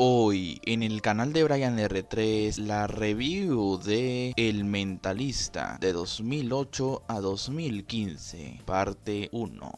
Hoy en el canal de Brian R3 la review de El Mentalista de 2008 a 2015 parte 1.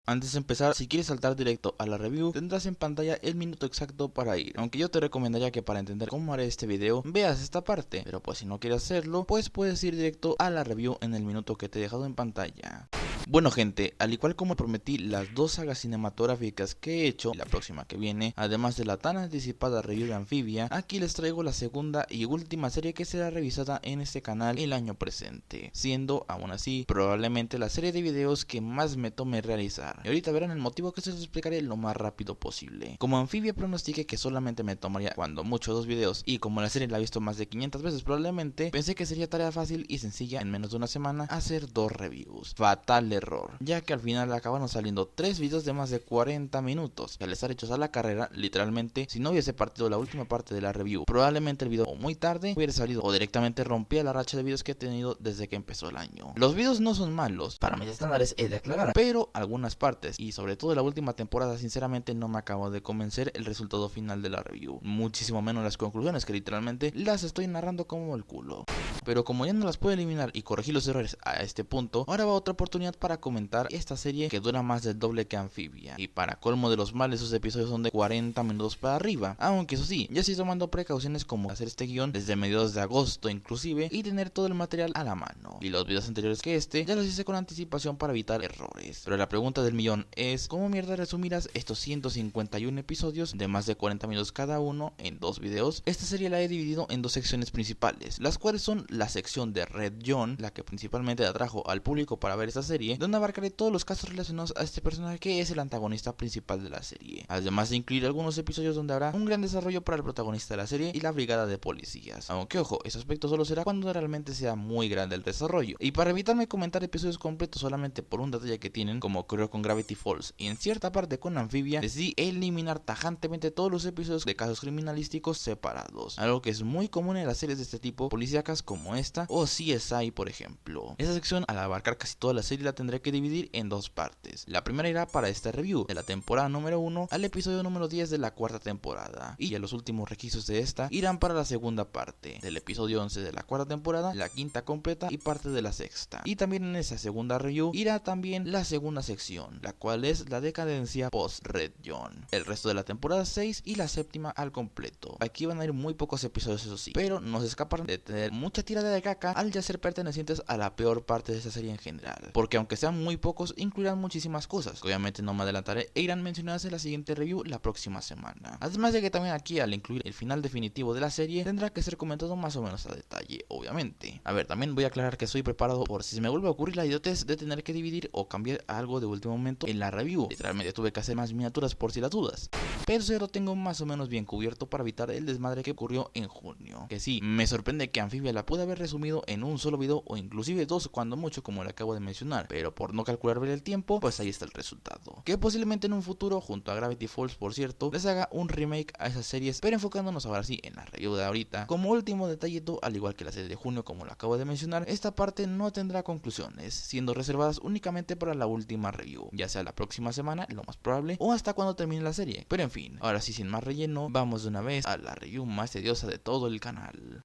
Antes de empezar, si quieres saltar directo a la review, tendrás en pantalla el minuto exacto para ir, aunque yo te recomendaría que para entender cómo haré este video, veas esta parte, pero pues si no quieres hacerlo, pues puedes ir directo a la review en el minuto que te he dejado en pantalla. Bueno gente, al igual como prometí las dos sagas cinematográficas que he hecho, y la próxima que viene, además de la tan anticipada review de Amphibia, aquí les traigo la segunda y última serie que será revisada en este canal el año presente, siendo, aún así, probablemente la serie de videos que más me tome realizar. Y ahorita verán el motivo que se los explicaré lo más rápido posible. Como Amphibia pronostiqué que solamente me tomaría cuando mucho 2 videos, y como la serie la he visto más de 500 veces probablemente, pensé que sería tarea fácil y sencilla en menos de una semana hacer 2 reviews. Fatal error, ya que al final acabaron saliendo 3 videos de más de 40 minutos, que al estar hechos a la carrera, literalmente, si no hubiese partido la última parte de la review, probablemente el video o muy tarde hubiera salido o directamente rompía la racha de videos que he tenido desde que empezó el año. Los videos no son malos, para mis estándares he de aclarar, pero algunas partes, y sobre todo la última temporada, sinceramente no me acabo de convencer el resultado final de la review, muchísimo menos las conclusiones, que literalmente las estoy narrando como el culo. Pero como ya no las puedo eliminar y corregir los errores a este punto, ahora va otra oportunidad para comentar esta serie que dura más del doble que Amphibia. Y para colmo de los males, sus episodios son de 40 minutos para arriba. Aunque eso sí, ya estoy tomando precauciones como hacer este guión desde mediados de agosto inclusive y tener todo el material a la mano. Y los videos anteriores que este ya los hice con anticipación para evitar errores. Pero la pregunta del millón es, ¿cómo mierda resumirás estos 151 episodios de más de 40 minutos cada uno en 2 videos? Esta serie la he dividido en 2 secciones principales, las cuales son la sección de Red John, la que principalmente atrajo al público para ver esta serie, donde abarcaré todos los casos relacionados a este personaje que es el antagonista principal de la serie, además de incluir algunos episodios donde habrá un gran desarrollo para el protagonista de la serie y la brigada de policías, aunque ojo, ese aspecto solo será cuando realmente sea muy grande el desarrollo. Y para evitarme comentar episodios completos solamente por un detalle que tienen, como ocurrió con Gravity Falls y en cierta parte con Amphibia, decidí eliminar tajantemente todos los episodios de casos criminalísticos separados, algo que es muy común en las series de este tipo policíacas como esta o CSI por ejemplo. Esta sección, al abarcar casi toda la serie, la tendré que dividir en 2 partes. La primera irá para esta review de la temporada número 1 al episodio número 10 de la cuarta temporada, y ya los últimos registros de esta irán para la segunda parte, del episodio 11 de la cuarta temporada, la quinta completa y parte de la sexta. Y también en esa segunda review irá también la segunda sección, la cual es la decadencia post Red John, el resto de la temporada 6 y la séptima al completo. Aquí van a ir muy pocos episodios, eso sí, pero no se escapan de tener mucha tirada de caca al ya ser pertenecientes a la peor parte de esta serie en general, porque aunque sean muy pocos, incluirán muchísimas cosas que obviamente no me adelantaré e irán mencionadas en la siguiente review la próxima semana. Además de que también aquí, al incluir el final definitivo de la serie, tendrá que ser comentado más o menos a detalle, obviamente. A ver, también voy a aclarar que estoy preparado por si se me vuelve a ocurrir la idiotez de tener que dividir o cambiar algo de último momento en la review. Literalmente tuve que hacer más miniaturas por si las dudas, pero eso lo tengo más o menos bien cubierto para evitar el desmadre que ocurrió en junio. Que sí, me sorprende que Amphibia la pude haber resumido en un solo video o inclusive 2 cuando mucho, como le acabo de mencionar, pero por no calcular bien el tiempo, pues ahí está el resultado. Que posiblemente en un futuro, junto a Gravity Falls por cierto, les haga un remake a esas series, pero enfocándonos ahora sí en la review de ahorita. Como último detallito, al igual que la serie de junio como lo acabo de mencionar, esta parte no tendrá conclusiones, siendo reservadas únicamente para la última review, ya sea la próxima semana, lo más probable, o hasta cuando termine la serie. Pero en fin, ahora sí, sin más relleno, vamos de una vez a la review más tediosa de todo el canal.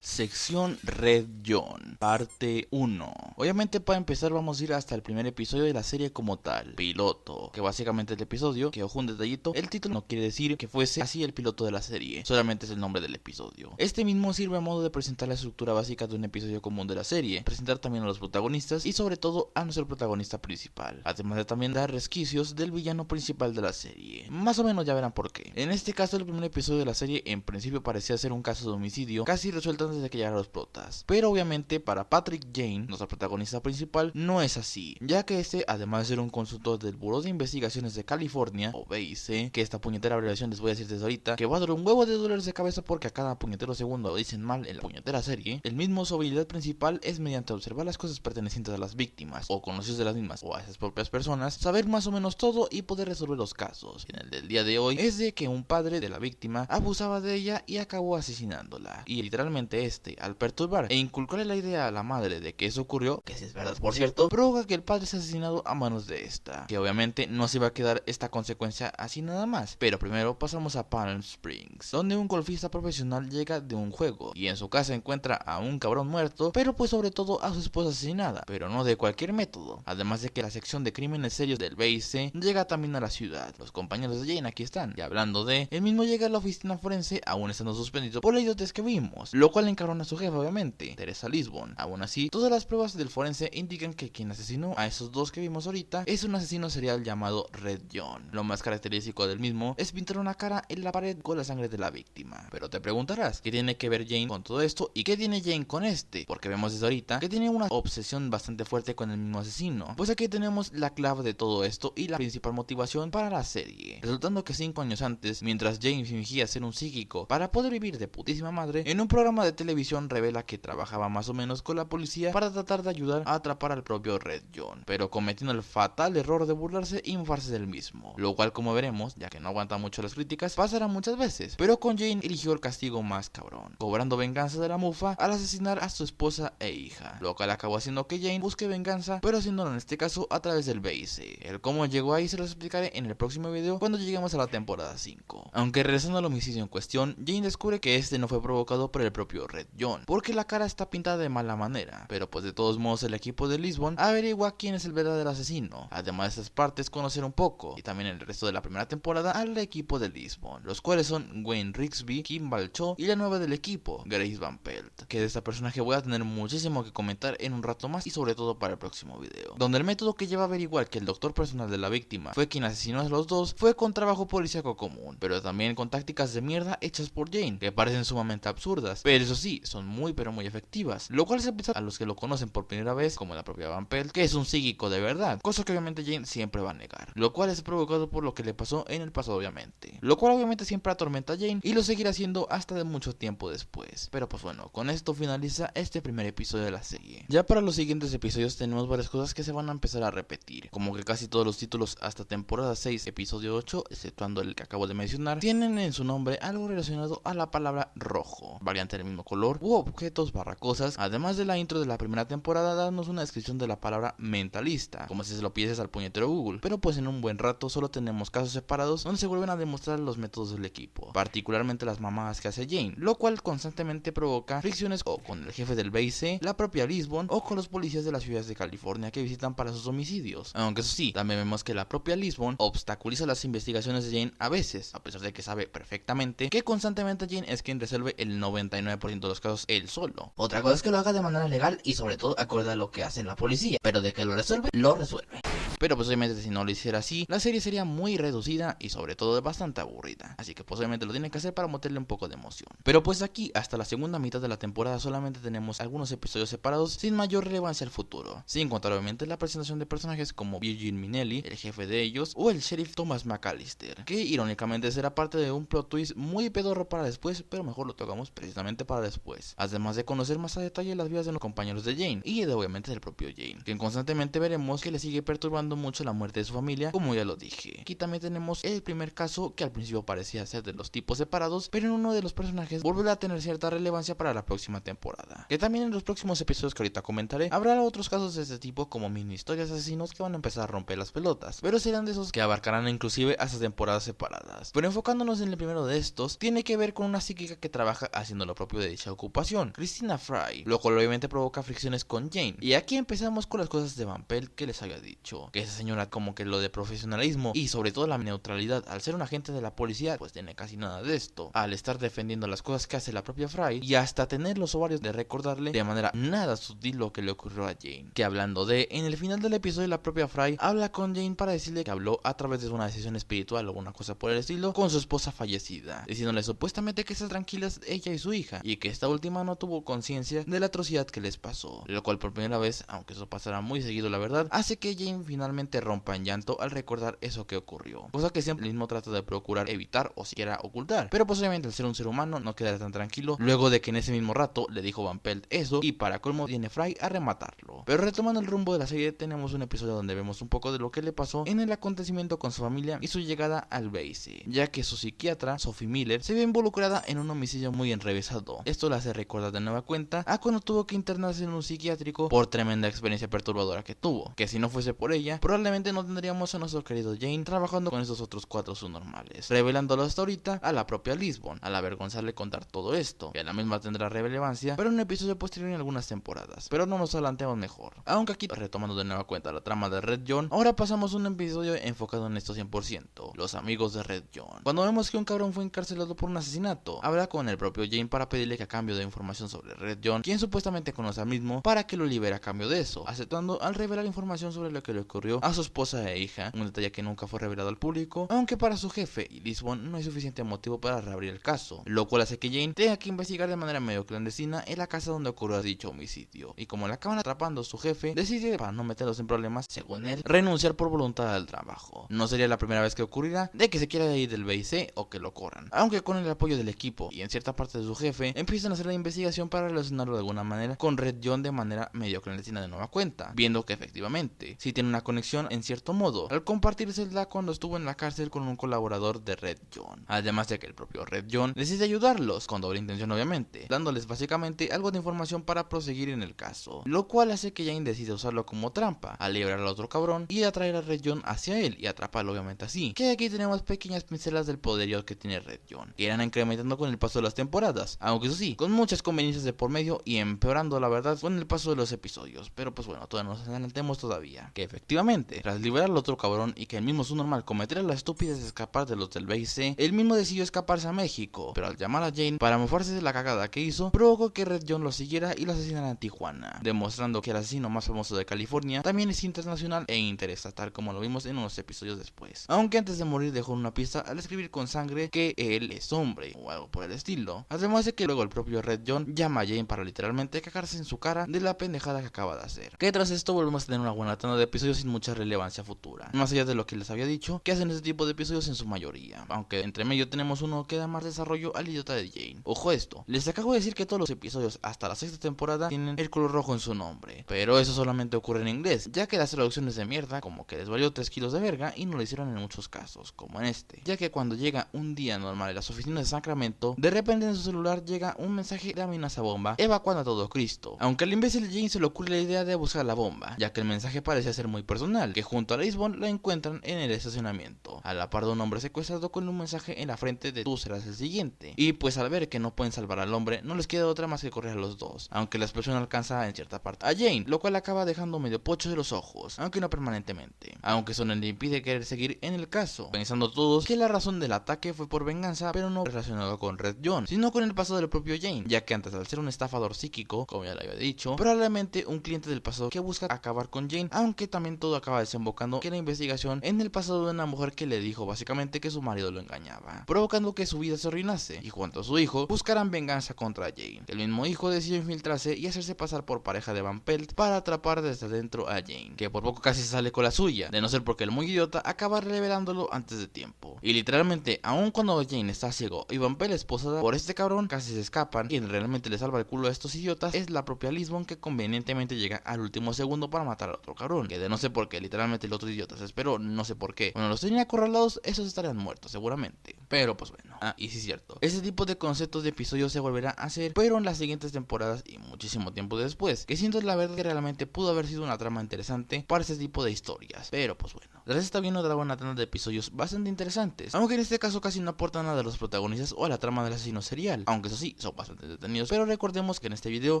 Sección Red John, parte 1. Obviamente para empezar vamos a ir hasta el primer episodio de la serie como tal, piloto, que básicamente el episodio, que ojo un detallito, el título no quiere decir que fuese así el piloto de la serie, solamente es el nombre del episodio. Este mismo sirve a modo de presentar la estructura básica de un episodio común de la serie, presentar también a los protagonistas y sobre todo a nuestro protagonista principal, además de también dar resquicios del villano principal de la serie. Más o menos ya verán por qué. En este caso el primer episodio de la serie en principio parecía ser un caso de homicidio casi resuelto antes de que llegaran los protas, pero obviamente para Patrick Jane, nuestra protagonista principal, no es así, ya que este, además de ser un consultor del Buró de Investigaciones de California, o BIC, que esta puñetera abreviación les voy a decir desde ahorita, que va a dar un huevo de dolores de cabeza porque a cada puñetero segundo lo dicen mal en la puñetera serie, el mismo su habilidad principal es mediante observar las cosas pertenecientes a las víctimas, o conocidos de las mismas, o a esas propias personas, saber más o menos todo y poder resolver los casos. En el del día de hoy es de que un padre de la víctima abusaba de ella y acabó asesinándola, y literalmente que al perturbar e inculcarle la idea a la madre de que eso ocurrió, que si es verdad por cierto, provoca que el padre sea asesinado a manos de esta, que obviamente no se iba a quedar esta consecuencia así nada más. Pero primero pasamos a Palm Springs, donde un golfista profesional llega de un juego y en su casa encuentra a un cabrón muerto, pero pues sobre todo a su esposa asesinada, pero no de cualquier método. Además de que la sección de crímenes serios del BIC llega también a la ciudad. Los compañeros de Jane aquí están, y hablando de, él mismo llega a la oficina forense aún estando suspendido por la idiotez que vimos, lo cual encarona a su jefa obviamente, Teresa Lisbon. Aún así, todas las pruebas del forense indican que quien asesinó a esos dos que vimos ahorita es un asesino serial llamado Red John. Lo más característico del mismo es pintar una cara en la pared con la sangre de la víctima. Pero te preguntarás, ¿qué tiene que ver Jane con todo esto? ¿Y qué tiene Jane con este? Porque vemos desde ahorita que tiene una obsesión bastante fuerte con el mismo asesino. Pues aquí tenemos la clave de todo esto y la principal motivación para la serie. Resultando que 5 años antes, mientras Jane fingía ser un psíquico para poder vivir de putísima madre, en un programa de televisión revela que trabajaba más o menos con la policía para tratar de ayudar a atrapar al propio Red John, pero cometiendo el fatal error de burlarse y mofarse del mismo, lo cual, como veremos, ya que no aguanta mucho las críticas, pasará muchas veces. Pero con Jane eligió el castigo más cabrón, cobrando venganza de la mufa al asesinar a su esposa e hija, lo cual acabó haciendo que Jane busque venganza, pero haciéndolo en este caso a través del BIC. El cómo llegó ahí se los explicaré en el próximo video cuando lleguemos a la temporada 5. Aunque regresando al homicidio en cuestión, Jane descubre que este no fue provocado por el propio Red John, porque la cara está pintada de mala manera, pero pues de todos modos el equipo de Lisbon averigua quién es el verdadero asesino. Además de estas partes, conocer un poco, y también el resto de la primera temporada, al equipo de Lisbon, los cuales son Wayne Rigsby, Kim Balcho y la nueva del equipo, Grace Van Pelt, que de esta personaje voy a tener muchísimo que comentar en un rato más y sobre todo para el próximo video, donde el método que lleva a averiguar que el doctor personal de la víctima fue quien asesinó a los dos fue con trabajo policíaco común, pero también con tácticas de mierda hechas por Jane, que parecen sumamente absurdas, pero eso sí, son muy pero muy efectivas, lo cual se aplica a los que lo conocen por primera vez, como la propia Van Pelt, que es un psíquico de verdad, cosa que obviamente Jane siempre va a negar, lo cual es provocado por lo que le pasó en el pasado obviamente, lo cual obviamente siempre atormenta a Jane y lo seguirá haciendo hasta de mucho tiempo después. Pero pues bueno, con esto finaliza este primer episodio de la serie. Ya para los siguientes episodios tenemos varias cosas que se van a empezar a repetir, como que casi todos los títulos hasta temporada 6, episodio 8, exceptuando el que acabo de mencionar, tienen en su nombre algo relacionado a la palabra rojo, variante del mismo color u objetos barra cosas, además de la intro de la primera temporada dándonos una descripción de la palabra mentalista, como si se lo pidieses al puñetero Google, pero pues en un buen rato solo tenemos casos separados donde se vuelven a demostrar los métodos del equipo, particularmente las mamadas que hace Jane, lo cual constantemente provoca fricciones o con el jefe del BIC, la propia Lisbon o con los policías de las ciudades de California que visitan para sus homicidios, aunque eso sí, también vemos que la propia Lisbon obstaculiza las investigaciones de Jane a veces, a pesar de que sabe perfectamente que constantemente Jane es quien resuelve el 99% de los casos él solo. Otra cosa es que lo haga de manera legal y sobre todo acorde a lo que hace la policía, pero de que lo resuelve, lo resuelve. Pero posiblemente si no lo hiciera así, la serie sería muy reducida y sobre todo bastante aburrida, así que posiblemente lo tiene que hacer para meterle un poco de emoción. Pero pues aquí, hasta la segunda mitad de la temporada solamente tenemos algunos episodios separados sin mayor relevancia al futuro, sin contar obviamente la presentación de personajes como Virgil Minelli, el jefe de ellos, o el sheriff Thomas McAllister, que irónicamente será parte de un plot twist muy pedorro para después, pero mejor lo tocamos precisamente para después, además de conocer más a detalle las vidas de los compañeros de Jane, y de obviamente del propio Jane, que constantemente veremos que le sigue perturbando mucho la muerte de su familia, como ya lo dije. Aquí también tenemos el primer caso que al principio parecía ser de los tipos separados, pero en uno de los personajes volverá a tener cierta relevancia para la próxima temporada, que también en los próximos episodios que ahorita comentaré habrá otros casos de este tipo como mini historias de asesinos que van a empezar a romper las pelotas, pero serán de esos que abarcarán inclusive hasta temporadas separadas. Pero enfocándonos en el primero de estos, tiene que ver con una psíquica que trabaja haciendo lo propio de dicha ocupación, Christina Fry, lo cual obviamente provoca fricciones con Jane. Y aquí empezamos con las cosas de Van Pelt que les había dicho, que esa señora como que lo de profesionalismo y sobre todo la neutralidad, al ser un agente de la policía pues tiene casi nada de esto, al estar defendiendo las cosas que hace la propia Fry y hasta tener los ovarios de recordarle de manera nada sutil lo que le ocurrió a Jane. Que hablando de, en el final del episodio la propia Fry habla con Jane para decirle que habló a través de una decisión espiritual o una cosa por el estilo con su esposa fallecida, diciéndole supuestamente que están tranquilas ella y su hija y que esta última no tuvo conciencia de la atrocidad que les pasó, lo cual por primera vez, aunque eso pasará muy seguido la verdad, hace que Jane finalmente finalmente rompa en llanto al recordar eso que ocurrió, cosa que siempre el mismo trata de procurar evitar o siquiera ocultar, pero posiblemente al ser un ser humano no quedará tan tranquilo luego de que en ese mismo rato le dijo Van Pelt eso y para colmo viene Fry a rematarlo. Pero retomando el rumbo de la serie, tenemos un episodio donde vemos un poco de lo que le pasó en el acontecimiento con su familia y su llegada al base, ya que su psiquiatra, Sophie Miller, se vio involucrada en un homicidio muy enrevesado. Esto la hace recordar de nueva cuenta a cuando tuvo que internarse en un psiquiátrico por tremenda experiencia perturbadora que tuvo, que si no fuese por ella, probablemente no tendríamos a nuestro querido Jane trabajando con esos otros 4 subnormales, revelándolo hasta ahorita a la propia Lisbon, al avergonzarle contar todo esto, que a la misma tendrá relevancia, pero en un episodio posterior en algunas temporadas, pero no nos adelantemos mejor. Aunque aquí, retomando de nueva cuenta la trama de Red John, ahora pasamos a un episodio enfocado en esto 100%, los amigos de Red John. Cuando vemos que un cabrón fue encarcelado por un asesinato, habla con el propio Jane para pedirle que a cambio de información sobre Red John, quien supuestamente conoce al mismo, para que lo libere a cambio de eso, aceptando al revelar información sobre lo que le ocurrió a su esposa e hija, un detalle que nunca fue revelado al público, aunque para su jefe y Lisbon no hay suficiente motivo para reabrir el caso, lo cual hace que Jane tenga que investigar de manera medio clandestina en la casa donde ocurrió dicho homicidio, y como la acaban atrapando su jefe, decide, para no meterlos en problemas, según él, renunciar por voluntad al trabajo. No sería la primera vez que ocurrirá de que se quiera ir del BIC o que lo corran, aunque con el apoyo del equipo y en cierta parte de su jefe, empiezan a hacer la investigación para relacionarlo de alguna manera con Red John de manera medio clandestina de nueva cuenta, viendo que efectivamente sí tiene una conexión en cierto modo, al compartírsela cuando estuvo en la cárcel con un colaborador de Red John, además de que el propio Red John decide ayudarlos, con doble intención obviamente, dándoles básicamente algo de información para proseguir en el caso, lo cual hace que Jane decida usarlo como trampa, al liberar al otro cabrón y atraer a Red John hacia él y atraparlo obviamente así, que aquí tenemos pequeñas pinceladas del poderío que tiene Red John, que irán incrementando con el paso de las temporadas, aunque eso sí, con muchas conveniencias de por medio y empeorando la verdad con el paso de los episodios, pero pues bueno, todavía nos adelantemos todavía, que efectivamente, tras liberar al otro cabrón y que el mismo subnormal cometiera la estúpida de escapar de los del BIC, él mismo decidió escaparse a México, pero al llamar a Jane para mofarse de la cagada que hizo, provocó que Red John lo siguiera y lo asesinara en Tijuana, demostrando que el asesino más famoso de California también es internacional e interestatal, como lo vimos en unos episodios después, aunque antes de morir dejó una pista al escribir con sangre que él es hombre, o algo por el estilo, además de que luego el propio Red John llama a Jane para literalmente cagarse en su cara de la pendejada que acaba de hacer, que tras esto volvemos a tener una buena tanda de episodios sin mucha relevancia futura, más allá de lo que les había dicho, que hacen este tipo de episodios en su mayoría, aunque entre medio tenemos uno que da más desarrollo al idiota de Jane. Ojo esto, les acabo de decir que todos los episodios hasta la 6ª temporada tienen el color rojo en su nombre, pero eso solamente ocurre en inglés, ya que las traducciones de mierda como que les valió 3 kilos de verga y no lo hicieron en muchos casos, como en este, ya que cuando llega un día normal en las oficinas de Sacramento, de repente en su celular llega un mensaje de amenaza bomba, evacuando a todo Cristo, aunque al imbécil Jane se le ocurre la idea de buscar la bomba, ya que el mensaje parece ser muy personal, que junto a Lisbon la encuentran en el estacionamiento, a la par de un hombre secuestrado con un mensaje en la frente de tú serás el siguiente, y pues al ver que no pueden salvar al hombre, no les queda otra más que correr a los dos, aunque la explosión alcanza en cierta parte a Jane, lo cual acaba dejando medio pocho de los ojos, aunque no permanentemente, aunque eso no le impide querer seguir en el caso, pensando todos que la razón del ataque fue por venganza, pero no relacionado con Red John, sino con el pasado del propio Jane, ya que antes al ser un estafador psíquico, como ya le había dicho, probablemente un cliente del pasado que busca acabar con Jane, aunque también todo acaba desembocando que la investigación en el pasado de una mujer que le dijo básicamente que su marido lo engañaba, provocando que su vida se arruinase, y junto a su hijo buscarán venganza contra Jane. El mismo hijo decidió infiltrarse y hacerse pasar por pareja de Van Pelt para atrapar desde dentro a Jane, que por poco casi se sale con la suya, de no ser porque el muy idiota acaba revelándolo antes de tiempo. Y literalmente, aun cuando Jane está ciego y Van Pelt es posada por este cabrón, casi se escapan, quien realmente le salva el culo a estos idiotas es la propia Lisbon, que convenientemente llega al último segundo para matar al otro cabrón, que de no sé por qué, literalmente el otro idiota se esperó, no sé por qué. Bueno, los tenía acorralados, esos estarían muertos seguramente, pero pues bueno. Y sí es cierto, ese tipo de conceptos de episodios se volverá a hacer, pero en las siguientes temporadas y muchísimo tiempo después, que siento la verdad que realmente pudo haber sido una trama interesante para ese tipo de historias, pero pues bueno. Gracias está viendo otra buena tanda de episodios bastante interesantes, aunque en este caso casi no aportan nada a los protagonistas o a la trama del asesino serial, aunque eso sí, son bastante detenidos, pero recordemos que en este video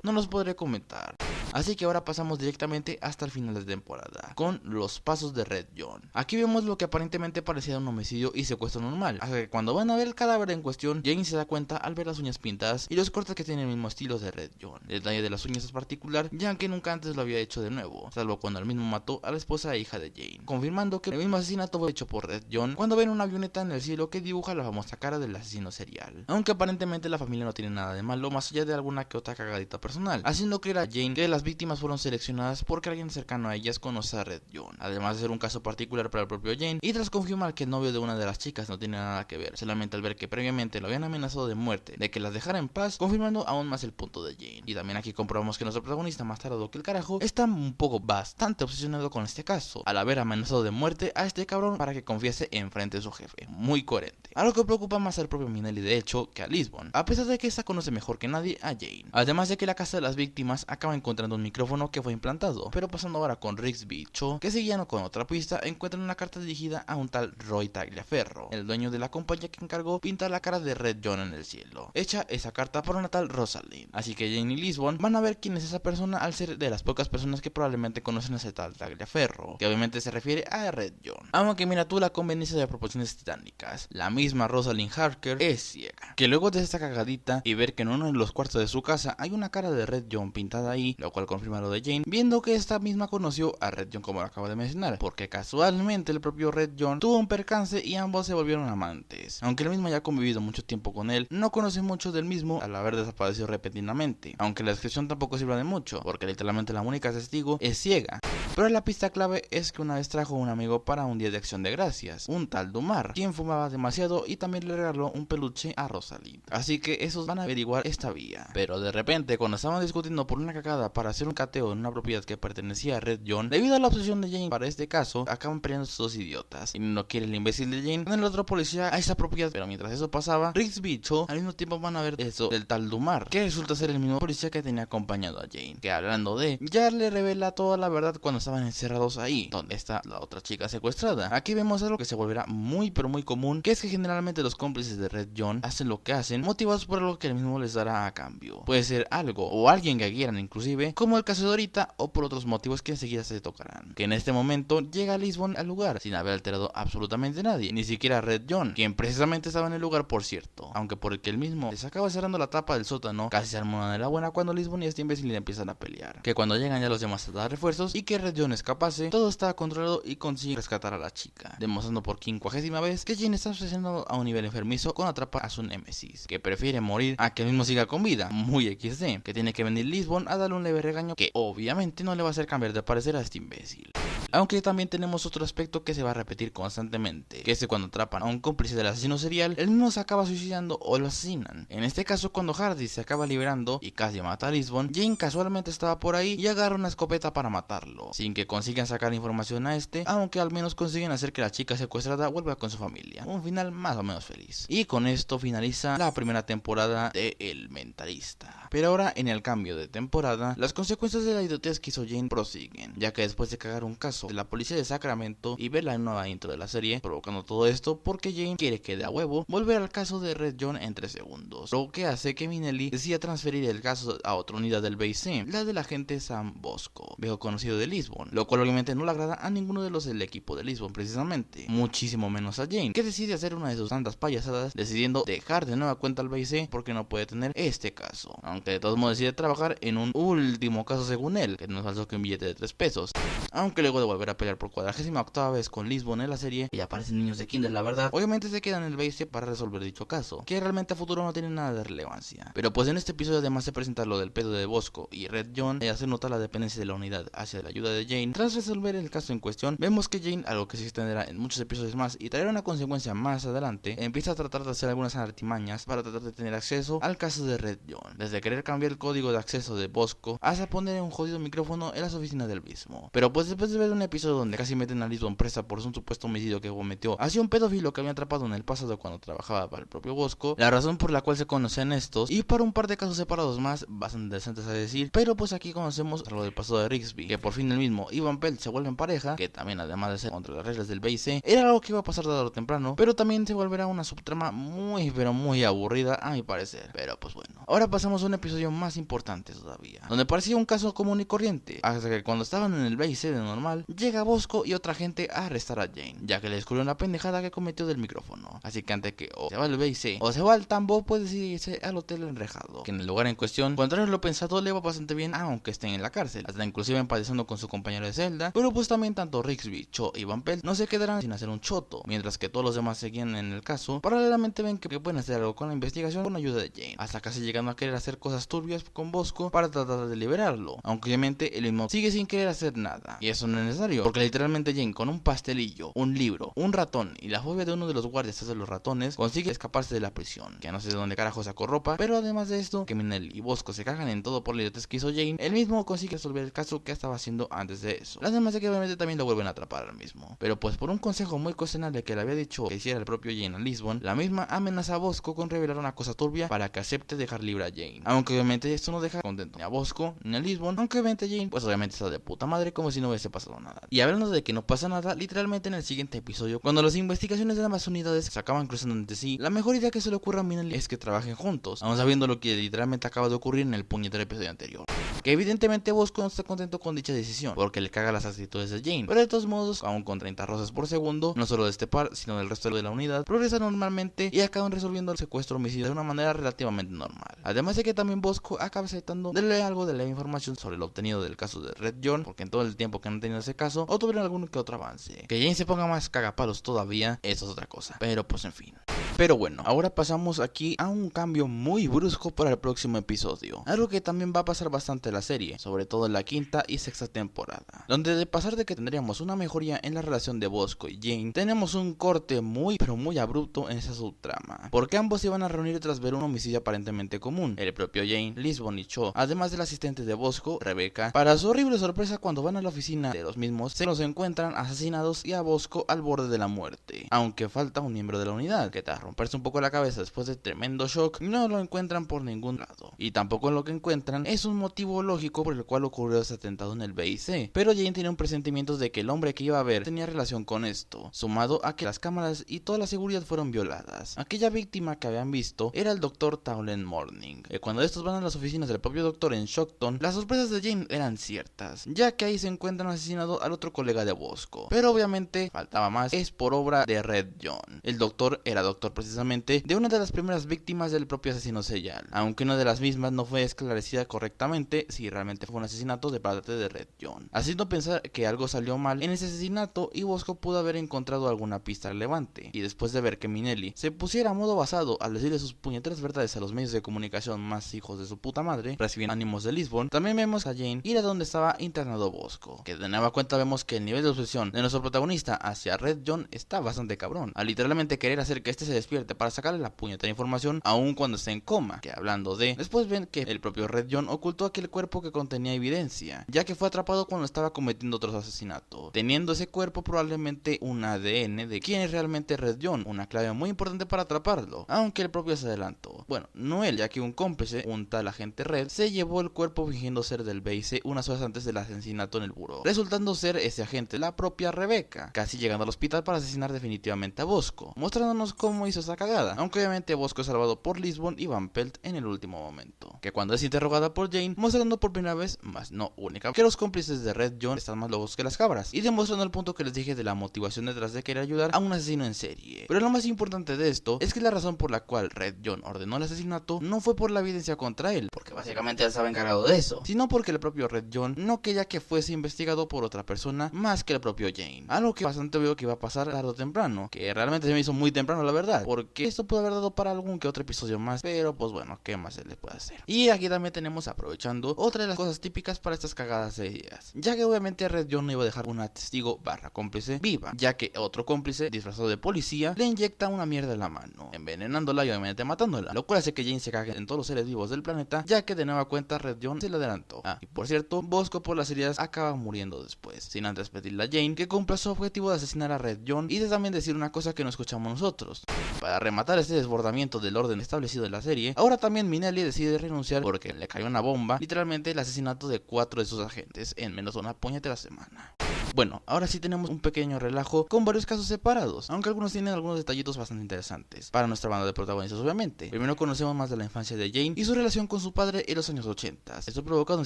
no los podré comentar. Así que ahora pasamos directamente hasta el final de temporada, con los pasos de Red John. Aquí vemos lo que aparentemente parecía un homicidio y secuestro normal, hasta que cuando van a ver el cadáver en cuestión, Jane se da cuenta al ver las uñas pintadas y los cortes que tienen el mismo estilo de Red John. El detalle de las uñas es particular, ya que nunca antes lo había hecho de nuevo, salvo cuando él mismo mató a la esposa e hija de Jane, confirmando confirmando que el mismo asesinato fue hecho por Red John cuando ven una avioneta en el cielo que dibuja la famosa cara del asesino serial. Aunque aparentemente la familia no tiene nada de malo más allá de alguna que otra cagadita personal, haciendo creer a Jane que las víctimas fueron seleccionadas porque alguien cercano a ellas conoce a Red John, además de ser un caso particular para el propio Jane, y tras confirmar que el novio de una de las chicas no tiene nada que ver, solamente al ver que previamente lo habían amenazado de muerte, de que las dejara en paz, confirmando aún más el punto de Jane. Y también aquí comprobamos que nuestro protagonista, más tarado que el carajo, está un poco bastante obsesionado con este caso, al haber amenazado de muerte a este cabrón para que confiese en frente de su jefe. Muy coherente. Algo que preocupa más al propio Minelli de hecho que a Lisbon, a pesar de que esta conoce mejor que nadie a Jane. Además de que la casa de las víctimas acaba encontrando un micrófono que fue implantado, pero pasando ahora con Rigsby y Cho, que seguían con otra pista, encuentran una carta dirigida a un tal Roy Tagliaferro, el dueño de la compañía que encargó pintar la cara de Red John en el cielo. Hecha esa carta por una tal Rosalind. Así que Jane y Lisbon van a ver quién es esa persona al ser de las pocas personas que probablemente conocen a ese tal Tagliaferro, que obviamente se refiere a Red John. Aunque mira tú la conveniencia de proporciones titánicas, la misma Rosalind Harker es ciega, que luego de esta cagadita y ver que en uno de los cuartos de su casa hay una cara de Red John pintada ahí, lo cual confirma lo de Jane, viendo que esta misma conoció a Red John como lo acabo de mencionar, porque casualmente el propio Red John tuvo un percance y ambos se volvieron amantes. Aunque el mismo haya convivido mucho tiempo con él, no conoce mucho del mismo al haber desaparecido repentinamente, aunque la descripción tampoco sirve de mucho, porque literalmente la única testigo es ciega. Pero la pista clave es que una vez trajo a un amigo para un día de acción de gracias, un tal Dumar, quien fumaba demasiado y también le regaló un peluche a Rosalind. Así que esos van a averiguar esta vía. Pero de repente, cuando estaban discutiendo por una cagada para hacer un cateo en una propiedad que pertenecía a Red John, debido a la obsesión de Jane para este caso, acaban peleando estos dos idiotas. Y no quiere el imbécil de Jane con el otro policía a esa propiedad. Pero mientras eso pasaba, Rigsby y Cho al mismo tiempo van a ver eso del tal Dumar, que resulta ser el mismo policía que tenía acompañado a Jane, que hablando de, ya le revela toda la verdad cuando estaban encerrados ahí, donde está la otra chica secuestrada. Aquí vemos algo que se volverá muy pero muy común, que es que generalmente los cómplices de Red John hacen lo que hacen motivados por algo que él mismo les dará a cambio. Puede ser algo o alguien que quieran inclusive, como el caso de ahorita, o por otros motivos que enseguida se tocarán. Que en este momento llega Lisbon al lugar sin haber alterado absolutamente nadie, ni siquiera Red John, quien precisamente estaba en el lugar por cierto, aunque por el que él mismo les acaba cerrando la tapa del sótano, casi se arma una de la buena cuando Lisbon y este imbécil empiezan a pelear. Que cuando llegan ya los demás a dar refuerzos y que Red John escapase, todo está controlado y consigue rescatar a la chica, demostrando por 50ª vez que Jane está obsesionado a un nivel enfermizo con atrapar a su némesis, que prefiere morir a que él mismo siga con vida, muy XD, que tiene que venir Lisbon a darle un leve regaño que obviamente no le va a hacer cambiar de parecer a este imbécil. Aunque también tenemos otro aspecto que se va a repetir constantemente, que es que cuando atrapan a un cómplice del asesino serial, él mismo se acaba suicidando o lo asesinan. En este caso, cuando Hardy se acaba liberando y casi mata a Lisbon, Jane casualmente estaba por ahí y agarra una escopeta para matarlo, sin que consigan sacar información a este, aunque al menos consiguen hacer que la chica secuestrada vuelva con su familia. Un final más o menos feliz. Y con esto finaliza la primera temporada de El Mentalista. Pero ahora, en el cambio de temporada, las consecuencias de la idiotez que hizo Jane prosiguen, ya que después de cagar un caso de la policía de Sacramento y ver la nueva intro de la serie, provocando todo esto porque Jane quiere que de a huevo volver al caso de Red John en 3 segundos, lo que hace que Minelli decida transferir el caso a otra unidad del BIC, la del agente Sam Bosco, viejo conocido de Lisbon, lo cual obviamente no le agrada a ninguno de los del equipo de Lisbon precisamente, muchísimo menos a Jane, que decide hacer una de sus tantas payasadas decidiendo dejar de nueva cuenta al BIC porque no puede tener este caso, aunque de todos modos decide trabajar en un último caso según él, que no es falso que un billete de 3 pesos, aunque luego de volver a pelear por 48ª vez con Lisbon en la serie y aparecen niños de kinder, la verdad, obviamente se quedan en el BIC para resolver dicho caso, que realmente a futuro no tiene nada de relevancia. Pero pues en este episodio, además de presentar lo del pedo de Bosco y Red John y hacer notar la dependencia de la unidad hacia la ayuda de Jane, tras resolver el caso en cuestión, vemos que Jane, algo que se extenderá en muchos episodios más y traerá una consecuencia más adelante, empieza a tratar de hacer algunas artimañas para tratar de tener acceso al caso de Red John, desde querer cambiar el código de acceso de Bosco hasta poner un jodido micrófono en las oficinas del mismo. Pero pues después de ver un episodio donde casi meten a Lisbon presa por un supuesto homicidio que cometió hacia un pedófilo que había atrapado en el pasado cuando trabajaba para el propio Bosco, la razón por la cual se conocen estos, y para un par de casos separados más bastante decentes a decir, pero pues aquí conocemos a lo del pasado de Rigsby, que por fin el mismo y Van Pelt se vuelven pareja, que también además de ser contra las reglas del BIC, era algo que iba a pasar tarde o temprano, pero también se volverá una subtrama muy pero muy aburrida a mi parecer. Pero pues bueno, ahora pasamos a un episodio más importante todavía, donde parecía un caso común y corriente, hasta que cuando estaban en el BIC de normal, llega Bosco y otra gente a arrestar a Jane, ya que le descubrió una pendejada que cometió del micrófono. Así que antes que o se va al BIC o se va al tambo, puede irse al hotel enrejado, que en el lugar en cuestión, contrario a lo pensado, le va bastante bien aunque estén en la cárcel, hasta inclusive empatizando con su compañero de celda. Pero pues también tanto Rigsby Minelli, Cho y Van Pelt no se quedarán sin hacer un choto, mientras que todos los demás seguían en el caso. Paralelamente ven que pueden hacer algo con la investigación con ayuda de Jane, hasta casi llegando a querer hacer cosas turbias con Bosco para tratar de liberarlo, aunque obviamente él mismo sigue sin querer hacer nada, y eso no es necesario, porque literalmente Jane con un pastelillo, un libro, un ratón y la fobia de uno de los guardias de los ratones consigue escaparse de la prisión, que no sé de dónde carajo sacó ropa. Pero además de esto, que Minelli y Bosco se cagan en todo por la idiotez que hizo Jane, él mismo consigue resolver el caso que estaba haciendo antes de eso. Además de que obviamente también lo vuelven a atrapar al mismo, pero pues por un consejo muy cuestionable que le había dicho que hiciera el propio Jane a Lisbon, la misma amenaza a Bosco con revelar una cosa turbia para que acepte dejar libre a Jane, aunque obviamente esto no deja contento ni a Bosco ni a Lisbon, aunque obviamente Jane pues obviamente está de puta madre como si no hubiese pasado nada. Y hablando de que no pasa nada, literalmente en el siguiente episodio, cuando las investigaciones de ambas unidades se acaban cruzando entre sí, la mejor idea que se le ocurre a Minelli es que trabajen juntos, aún sabiendo lo que literalmente acaba de ocurrir en el puñetero episodio anterior. Que evidentemente Bosco no está contento con dicha decisión, porque le caga las actitudes de Jane, pero de todos modos, aún con 30 rosas por segundo, no solo de este par, sino del resto de la unidad, progresa normalmente y acaban resolviendo el secuestro homicidio de una manera relativamente normal. Además de que también Bosco acaba aceptando darle algo de la información sobre lo obtenido del caso de Red John, porque en todo el tiempo que han tenido ese caso, obtuvieron algún que otro avance. Que Jane se ponga más cagapalos todavía, eso es otra cosa, pero pues en fin. Pero bueno, ahora pasamos aquí a un cambio muy brusco para el próximo episodio, algo que también va a pasar bastante en la serie, sobre todo en la quinta y sexta temporada, donde de pasar de que tendríamos una mejoría en la relación de Bosco y Jane, tenemos un corte muy pero muy abrupto en esa subtrama, porque ambos se iban a reunir tras ver un homicidio aparentemente común, el propio Jane, Lisbon y Cho, además del asistente de Bosco, Rebecca. Para su horrible sorpresa, cuando van a la oficina de los mismos, se los encuentran asesinados y a Bosco al borde de la muerte, aunque falta un miembro de la unidad, que tras romperse un poco la cabeza después de tremendo shock, no lo encuentran por ningún lado, y tampoco lo que encuentran es un motivo lógico por el cual ocurrió ese atentado en el BIC, pero Jane tiene un presentimiento de que el hombre que iba a ver tenía relación con esto, sumado a que las cámaras y toda la seguridad fueron violadas. Aquella víctima que habían visto era el Dr. Towland Morning. Cuando estos van a las oficinas del propio doctor en Shockton, las sorpresas de Jane eran ciertas, ya que ahí se encuentran asesinado al otro colega de Bosco, pero obviamente faltaba más, es por obra de Red John. El doctor era doctor precisamente de una de las primeras víctimas del propio asesino serial, aunque una de las mismas no fue esclarecida correctamente si realmente fue un asesinato de parte de Red John, haciendo pensar que algo salió mal en ese asesinato y Bosco pudo haber encontrado alguna pista relevante. Y después de ver que Minelli se pusiera a modo basado al decirle sus puñeteras verdades a los medios de comunicación más hijos de su puta madre, recibiendo ánimos de Lisbon, también vemos a Jane ir a donde estaba internado Bosco, que de nueva cuenta vemos que el nivel de obsesión de nuestro protagonista hacia Red John está bastante cabrón, al literalmente querer hacer que este se despierte para sacarle la puñetera información aun cuando esté en coma. Que hablando de, después ven que el propio Red John ocultó aquel cuerpo que contenía evidencia, ya que fue atrapado cuando estaba cometiendo otros asesinatos, teniendo ese cuerpo probablemente un ADN de quién es realmente Red John, una clave muy importante para atraparlo, aunque el propio se adelantó. Bueno, no él, ya que un cómplice, un tal agente Red, se llevó el cuerpo fingiendo ser del BIC unas horas antes del asesinato en el buró, resultando ser ese agente la propia Rebecca, casi llegando al hospital para asesinar definitivamente a Bosco, mostrándonos cómo hizo esa cagada, aunque obviamente Bosco es salvado por Lisbon y Van Pelt en el último momento, que cuando es interrogada por Jane, mostrando por primera vez, más no única, que los cómplices de Red John están más locos que las cabras, y demostrando el punto que les dije de la motivación detrás de querer ayudar a un asesino en serie. Pero lo más importante de esto es que la razón por la cual Red John ordenó el asesinato no fue por la evidencia contra él, porque básicamente él estaba encargado de eso, sino porque el propio Red John no quería que fuese investigado por otra persona más que el propio Jane, algo que bastante obvio que iba a pasar tarde o temprano, que realmente se me hizo muy temprano la verdad, porque esto pudo haber dado para algún que otro episodio más, pero pues bueno, ¿qué más se le puede hacer? Y aquí también tenemos, aprovechando, otra de las cosas típicas para estas cagadas de ideas, ya que obviamente Red John no iba a dejar una testigo barra cómplice viva, ya que otro cómplice, disfrazado de policía, le inyecta una mierda en la mano, envenenándola y obviamente matándola, lo cual hace que Jane se cague en todos los seres vivos del planeta, ya que de nueva cuenta Red John se le adelantó. Y por cierto, Bosco por las heridas acaba muriendo después, sin antes pedirle a Jane que cumpla su objetivo de asesinar a Red John y de también decir una cosa que no escuchamos nosotros. Para rematar este desbordamiento del orden establecido en la serie, ahora también Minelli decide renunciar porque le cayó una bomba, literalmente el asesinato de 4 de sus agentes en menos de una puñetera semana. Bueno, ahora sí tenemos un pequeño relajo con varios casos separados, aunque algunos tienen algunos detallitos bastante interesantes para nuestra banda de protagonistas obviamente. Primero conocemos más de la infancia de Jane y su relación con su padre en los años 80. Esto provocado en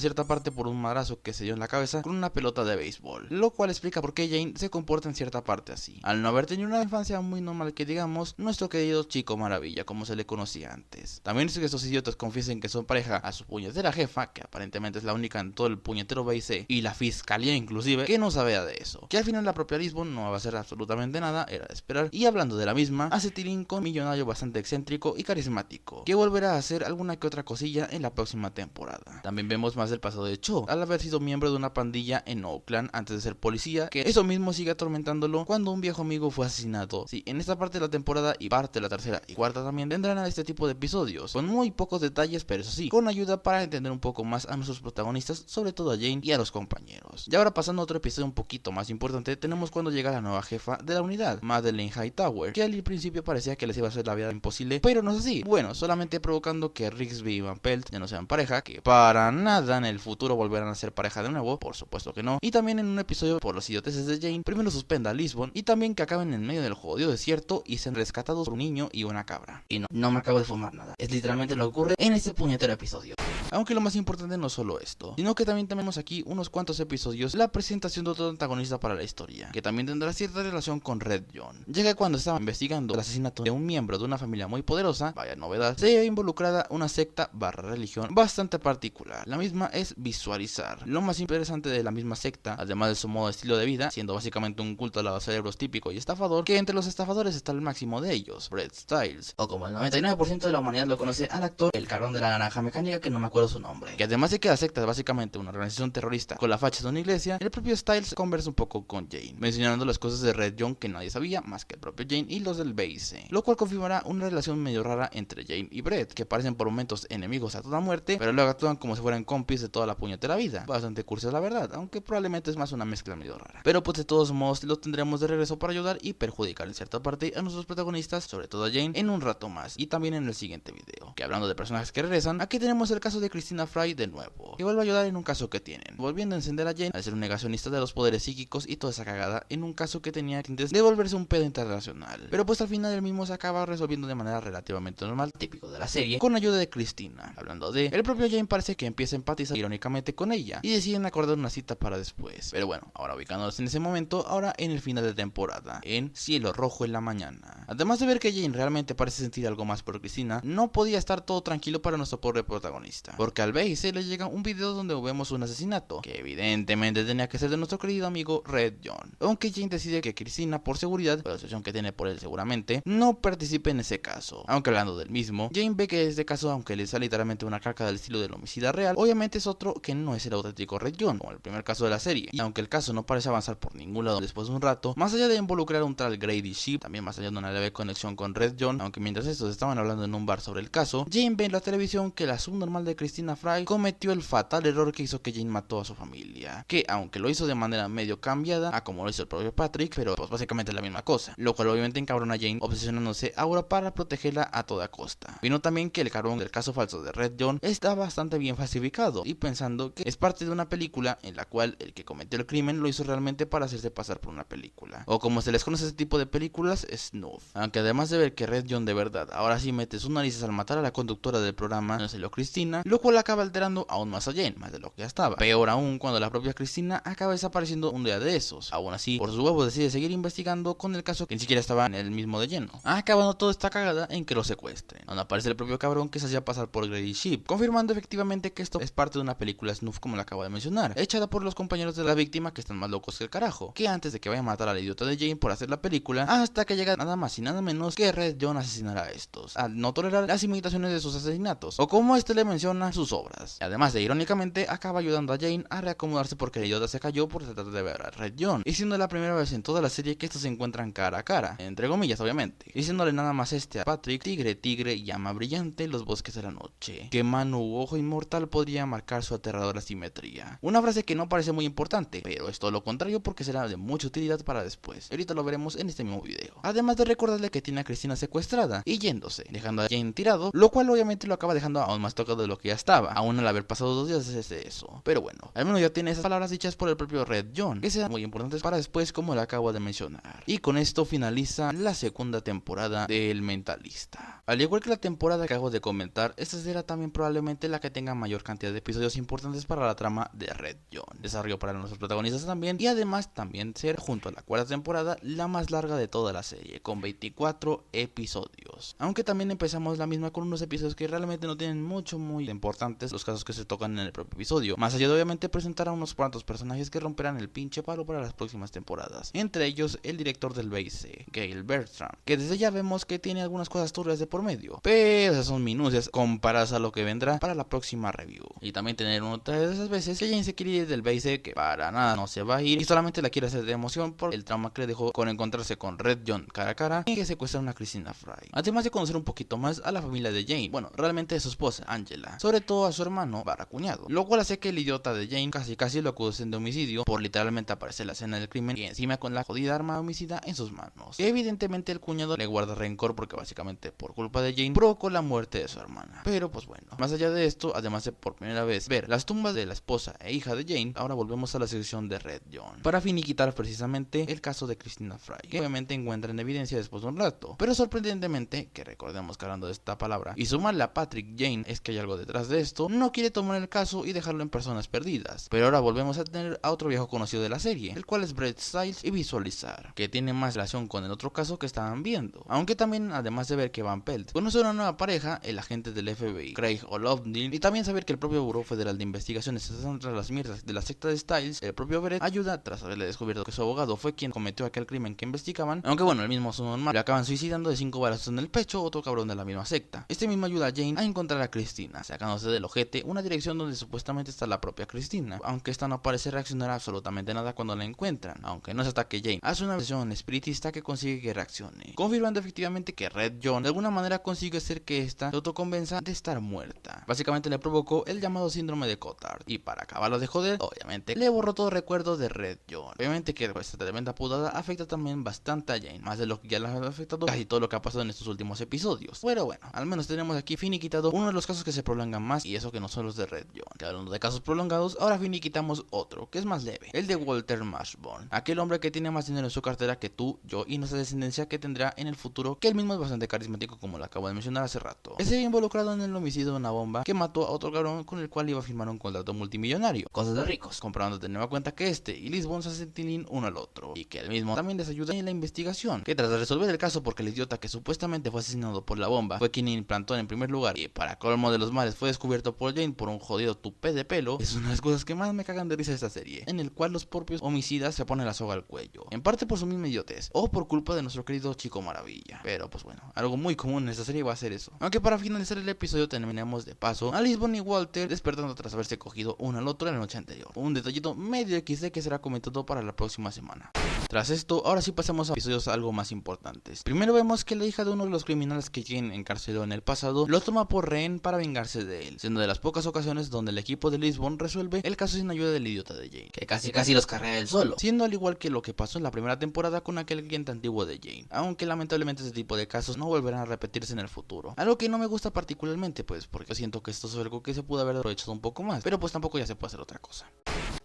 cierta parte por un madrazo que se dio en la cabeza con una pelota de béisbol, lo cual explica por qué Jane se comporta en cierta parte así. Al no haber tenido una infancia muy normal que digamos, nuestro querido chico maravilla, como se le conocía antes. También es que estos idiotas confiesen que son pareja a su puñetera jefa, que aparentemente es la única en todo el puñetero BIC, y la fiscalía inclusive, que no sabe vaya de eso. Que al final la propia Lisbon no va a hacer absolutamente nada, era de esperar. Y hablando de la misma, hace tilín con un millonario bastante excéntrico y carismático, que volverá a hacer alguna que otra cosilla en la próxima temporada. También vemos más del pasado de Cho, al haber sido miembro de una pandilla en Oakland antes de ser policía, que eso mismo sigue atormentándolo cuando un viejo amigo fue asesinado. Sí, en esta parte de la temporada y parte de la tercera y cuarta también tendrán a este tipo de episodios, con muy pocos detalles, pero eso sí, con ayuda para entender un poco más a nuestros protagonistas, sobre todo a Jane y a los compañeros. Y ahora pasando a otro episodio un poquito más importante, tenemos cuando llega la nueva jefa de la unidad, Madeleine Hightower, que al principio parecía que les iba a hacer la vida imposible, pero no es así. Bueno, solamente provocando que Rigsby y Van Pelt ya no sean pareja, que para nada en el futuro volverán a ser pareja de nuevo, por supuesto que no. Y también en un episodio por los idioteces de Jane, primero suspenda a Lisbon y también que acaben en medio del jodido desierto y sean rescatados por un niño y una cabra. Y no me acabo de fumar nada. Es literalmente lo que ocurre en este puñetero episodio. Aunque lo más importante no es solo esto, sino que también tenemos aquí unos cuantos episodios la presentación de otro antagonista para la historia, que también tendrá cierta relación con Red John, ya que cuando estaba investigando el asesinato de un miembro de una familia muy poderosa, vaya novedad, se ve involucrada una secta / religión bastante particular. La misma es visualizar. Lo más interesante de la misma secta, además de su modo de estilo de vida, siendo básicamente un culto a los cerebros típico y estafador, que entre los estafadores está el máximo de ellos, Brett Styles, o como el 99% de la humanidad lo conoce, al actor el cabrón de la naranja mecánica, que no me acuerdo su nombre. Que además de que la secta es básicamente una organización terrorista con la facha de una iglesia, el propio Styles conversa un poco con Jane, mencionando las cosas de Red John que nadie sabía más que el propio Jane y los del BIC, lo cual confirmará una relación medio rara entre Jane y Brett, que parecen por momentos enemigos a toda muerte, pero luego actúan como si fueran compis de toda la puñetera vida. Bastante curioso la verdad, aunque probablemente es más una mezcla medio rara. Pero pues de todos modos los tendremos de regreso para ayudar y perjudicar en cierta parte a nuestros protagonistas, sobre todo a Jane, en un rato más y también en el siguiente video. Que hablando de personajes que regresan, aquí tenemos el caso de Christina Fry de nuevo, que vuelve a ayudar en un caso que tienen, volviendo a encender a Jane al ser un negacionista de los poderes psíquicos y toda esa cagada en un caso que tenía tintes de volverse un pedo internacional. Pero pues al final el mismo se acaba resolviendo de manera relativamente normal, típico de la serie, con ayuda de Christina. Hablando de, el propio Jane parece que empieza a empatizar irónicamente con ella y deciden acordar una cita para después. Pero bueno, ahora ubicándonos en ese momento, ahora en el final de temporada, en Cielo Rojo en la mañana. Además de ver que Jane realmente parece sentir algo más por Christina, no podía estar todo tranquilo para nuestro pobre protagonista, porque al BIC le llega un video donde vemos un asesinato, que evidentemente tenía que ser de nuestro querido amigo Red John. Aunque Jane decide que Christina, por seguridad, por la asociación que tiene por él seguramente, no participe en ese caso. Aunque hablando del mismo, Jane ve que este caso, aunque le sale literalmente una calca del estilo del homicida real, obviamente es otro que no es el auténtico Red John, como el primer caso de la serie. Y aunque el caso no parece avanzar por ningún lado después de un rato, más allá de involucrar a un tal Grady Sheep, también más allá de una leve conexión con Red John, aunque mientras estos estaban hablando en un bar sobre el caso, Jane ve en la televisión que la subnormal de Christina Fry cometió el fatal error que hizo que Jane mató a su familia, que aunque lo hizo de manera medio cambiada a como lo hizo el propio Patrick, pero pues básicamente es la misma cosa, lo cual obviamente encabrona a Jane, obsesionándose ahora para protegerla a toda costa. Vino también que el cabrón del caso falso de Red John está bastante bien falsificado, y pensando que es parte de una película en la cual el que cometió el crimen lo hizo realmente para hacerse pasar por una película, o como se les conoce a este tipo de películas, snuff. Aunque además de ver que Red John de verdad ahora sí mete sus narices al matar a la conductora del programa, no se lo Christina, lo cual acaba alterando aún más a Jane, más de lo que ya estaba. Peor aún cuando la propia Christina acaba desapareciendo un día de esos. Aún así, por sus huevos decide seguir investigando con el caso que ni siquiera estaba en el mismo de lleno, acabando toda esta cagada en que lo secuestren, donde aparece el propio cabrón que se hacía pasar por Grady Sheep, confirmando efectivamente que esto es parte de una película snuff, como la acabo de mencionar, echada por los compañeros de la víctima que están más locos que el carajo, que antes de que vaya a matar al idiota de Jane por hacer la película, hasta que llega nada más y nada menos que Red John asesinará a estos, al no tolerar las imitaciones de sus asesinatos, o como este le menciona, sus obras. Además de irónicamente acaba ayudando a Jane a reacomodarse porque el idiota se cayó por tratar de ver a Red John, y siendo la primera vez en toda la serie que estos se encuentran cara a cara, entre comillas obviamente, diciéndole nada más a Patrick: tigre, llama brillante, los bosques de la noche, que mano u ojo inmortal podría marcar su aterradora simetría. Una frase que no parece muy importante, pero es todo lo contrario porque será de mucha utilidad para después. Ahorita lo veremos en este mismo video. Además de recordarle que tiene a Christina secuestrada y yéndose, dejando a Jane tirado, lo cual obviamente lo acaba dejando aún más tocado de lo que ya estaba, aún al haber pasado 2 días desde eso. Pero bueno, al menos ya tiene esas palabras dichas por el propio Red John, que serán muy importantes para después, como lo acabo de mencionar. Y con esto finaliza la segunda temporada de El Mentalista. Al igual que la temporada que acabo de comentar, esta será también probablemente la que tenga mayor cantidad de episodios importantes para la trama de Red John, desarrollo para nuestros protagonistas también, y además también ser, junto a la cuarta temporada, la más larga de toda la serie, con 24 episodios. Aunque también empezamos la misma con unos episodios que realmente no tienen mucho muy importantes los casos que se tocan en el propio episodio, más allá de obviamente presentar a unos cuantos personajes que romperán el pinche palo para las próximas temporadas, entre ellos el director del BC, Gail Bertram, que desde ya vemos que tiene algunas cosas turbias de por medio, pero esas son minucias comparadas a lo que vendrá para la próxima review. Y también tener otra de esas veces que Jane se quiere ir del BC, que para nada no se va a ir y solamente la quiere hacer de emoción por el trauma que le dejó con encontrarse con Red John cara a cara y que secuestraron a Christina Fry, además de conocer un poquito más a la familia de Jane, bueno, realmente de su esposa Angela, sobre todo a su hermano barra cuñado, lo cual hace que el idiota de Jane casi lo acusen de homicidio por literalmente aparecer en la escena del crimen y encima con la jodida arma homicida en sus manos. Evidentemente el cuñado le guarda rencor porque básicamente por culpa de Jane provocó la muerte de su hermana, pero pues bueno, más allá de esto, además de por primera vez ver las tumbas de la esposa e hija de Jane, ahora volvemos a la sección de Red John para finiquitar precisamente el caso de Christina Fry, que obviamente encuentra en evidencia después de un rato, pero sorprendentemente, que recordemos que hablando de esta palabra y sumarle a Patrick Jane es que hay algo detrás de esto, no quiere tomar el caso y dejarlo en personas perdidas. Pero ahora volvemos a tener a otro viejo conocido de la serie, el cual es Brett Styles y Visualizar, que tiene más relación con el otro caso que estaban viendo, aunque también además de ver que Van Pelt conoce a una nueva pareja, el agente del FBI Craig O'Loughlin, y también saber que el propio Buró Federal de Investigaciones está tras las mierdas de la secta de Styles, el propio Brett ayuda tras haberle descubierto que su abogado fue quien cometió aquel crimen que investigaban, aunque bueno, el mismo son normal, le acaban suicidando de 5 balazos en el pecho otro cabrón de la misma secta. Este mismo ayuda a Jane a encontrar a Christina, sacándose del ojete una dirección donde supuestamente está la propia Christina, aunque esta no parece reaccionar a absolutamente nada cuando la encuentran, aunque no es hasta que Jane hace una sesión espiritista que consigue que reaccione, confirmando efectivamente que Red John de alguna manera consigue hacer que esta se autoconvenza de estar muerta. Básicamente le provocó el llamado síndrome de Cotard, y para acabarlo de joder, obviamente le borró todo recuerdo de Red John. Obviamente que esta tremenda pudada afecta también bastante a Jane, más de lo que ya la ha afectado casi todo lo que ha pasado en estos últimos episodios. Pero bueno, al menos tenemos aquí finiquitado uno de los casos que se prolongan más, y eso que no son los de Red John. Que hablando de casos prolongados, ahora finiquitamos otro, que es más leve, el de Walter Mashburn, aquel hombre que tiene más dinero en su cartera que tú, yo y nuestra descendencia que tendrá en el futuro, que él mismo es bastante carismático como lo acabo de mencionar hace rato. Ese involucrado en el homicidio de una bomba que mató a otro cabrón con el cual iba a firmar un contrato multimillonario, cosas de ricos, comprando de nueva cuenta que este y Lisbon se hacen tilín uno al otro, y que él mismo también les ayuda en la investigación, que tras de resolver el caso porque el idiota que supuestamente fue asesinado por la bomba fue quien implantó en primer lugar y para colmo de los males fue descubierto por Jane por un jodido tupé de pelo, es una de las cosas que más me cagan de risa de esta serie, en el cual los propios homicidas se ponen la soga al cuello, en parte por su misma idiotez o por culpa de nuestro querido Chico Maravilla. Pero pues bueno, algo muy común en esta serie va a ser eso. Aunque para finalizar el episodio terminemos de paso a Lisbon y Walter despertando tras haberse cogido uno al otro en la noche anterior, un detallito medio XD que será comentado para la próxima semana. Tras esto, ahora sí pasamos a episodios algo más importantes. Primero vemos que la hija de uno de los criminales que Jane encarceló en el pasado lo toma por rehén para vengarse de él, siendo de las pocas ocasiones donde el equipo de Lisbon resuelve el caso sin ayuda del idiota de Jane, que casi los carrea él solo, siendo al igual que lo que pasó en la primera temporada con aquel cliente antiguo de Jane, aunque lamentablemente este tipo de casos no volverán a repetirse en el futuro, algo que no me gusta particularmente pues porque siento que esto es algo que se pudo haber aprovechado un poco más, pero pues tampoco ya se puede hacer otra cosa.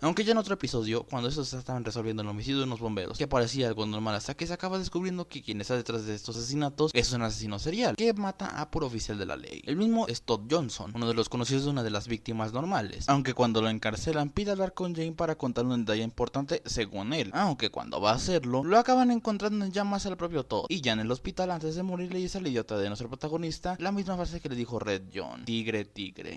Aunque ya en otro episodio, cuando estos estaban resolviendo el homicidio de unos bomberos, que parecía algo normal hasta que se acaba descubriendo que quien está detrás de estos asesinatos es un asesino serial, que mata a puro oficial de la ley. El mismo es Todd Johnson, uno de los conocidos de una de las víctimas normales, aunque cuando lo encarcelan pide hablar con Jane para contarle un detalle importante según él, aunque cuando va a hacerlo, lo acaban encontrando en llamas al propio Todd, y ya en el hospital antes de morir le dice al idiota de nuestro protagonista la misma frase que le dijo Red John, tigre,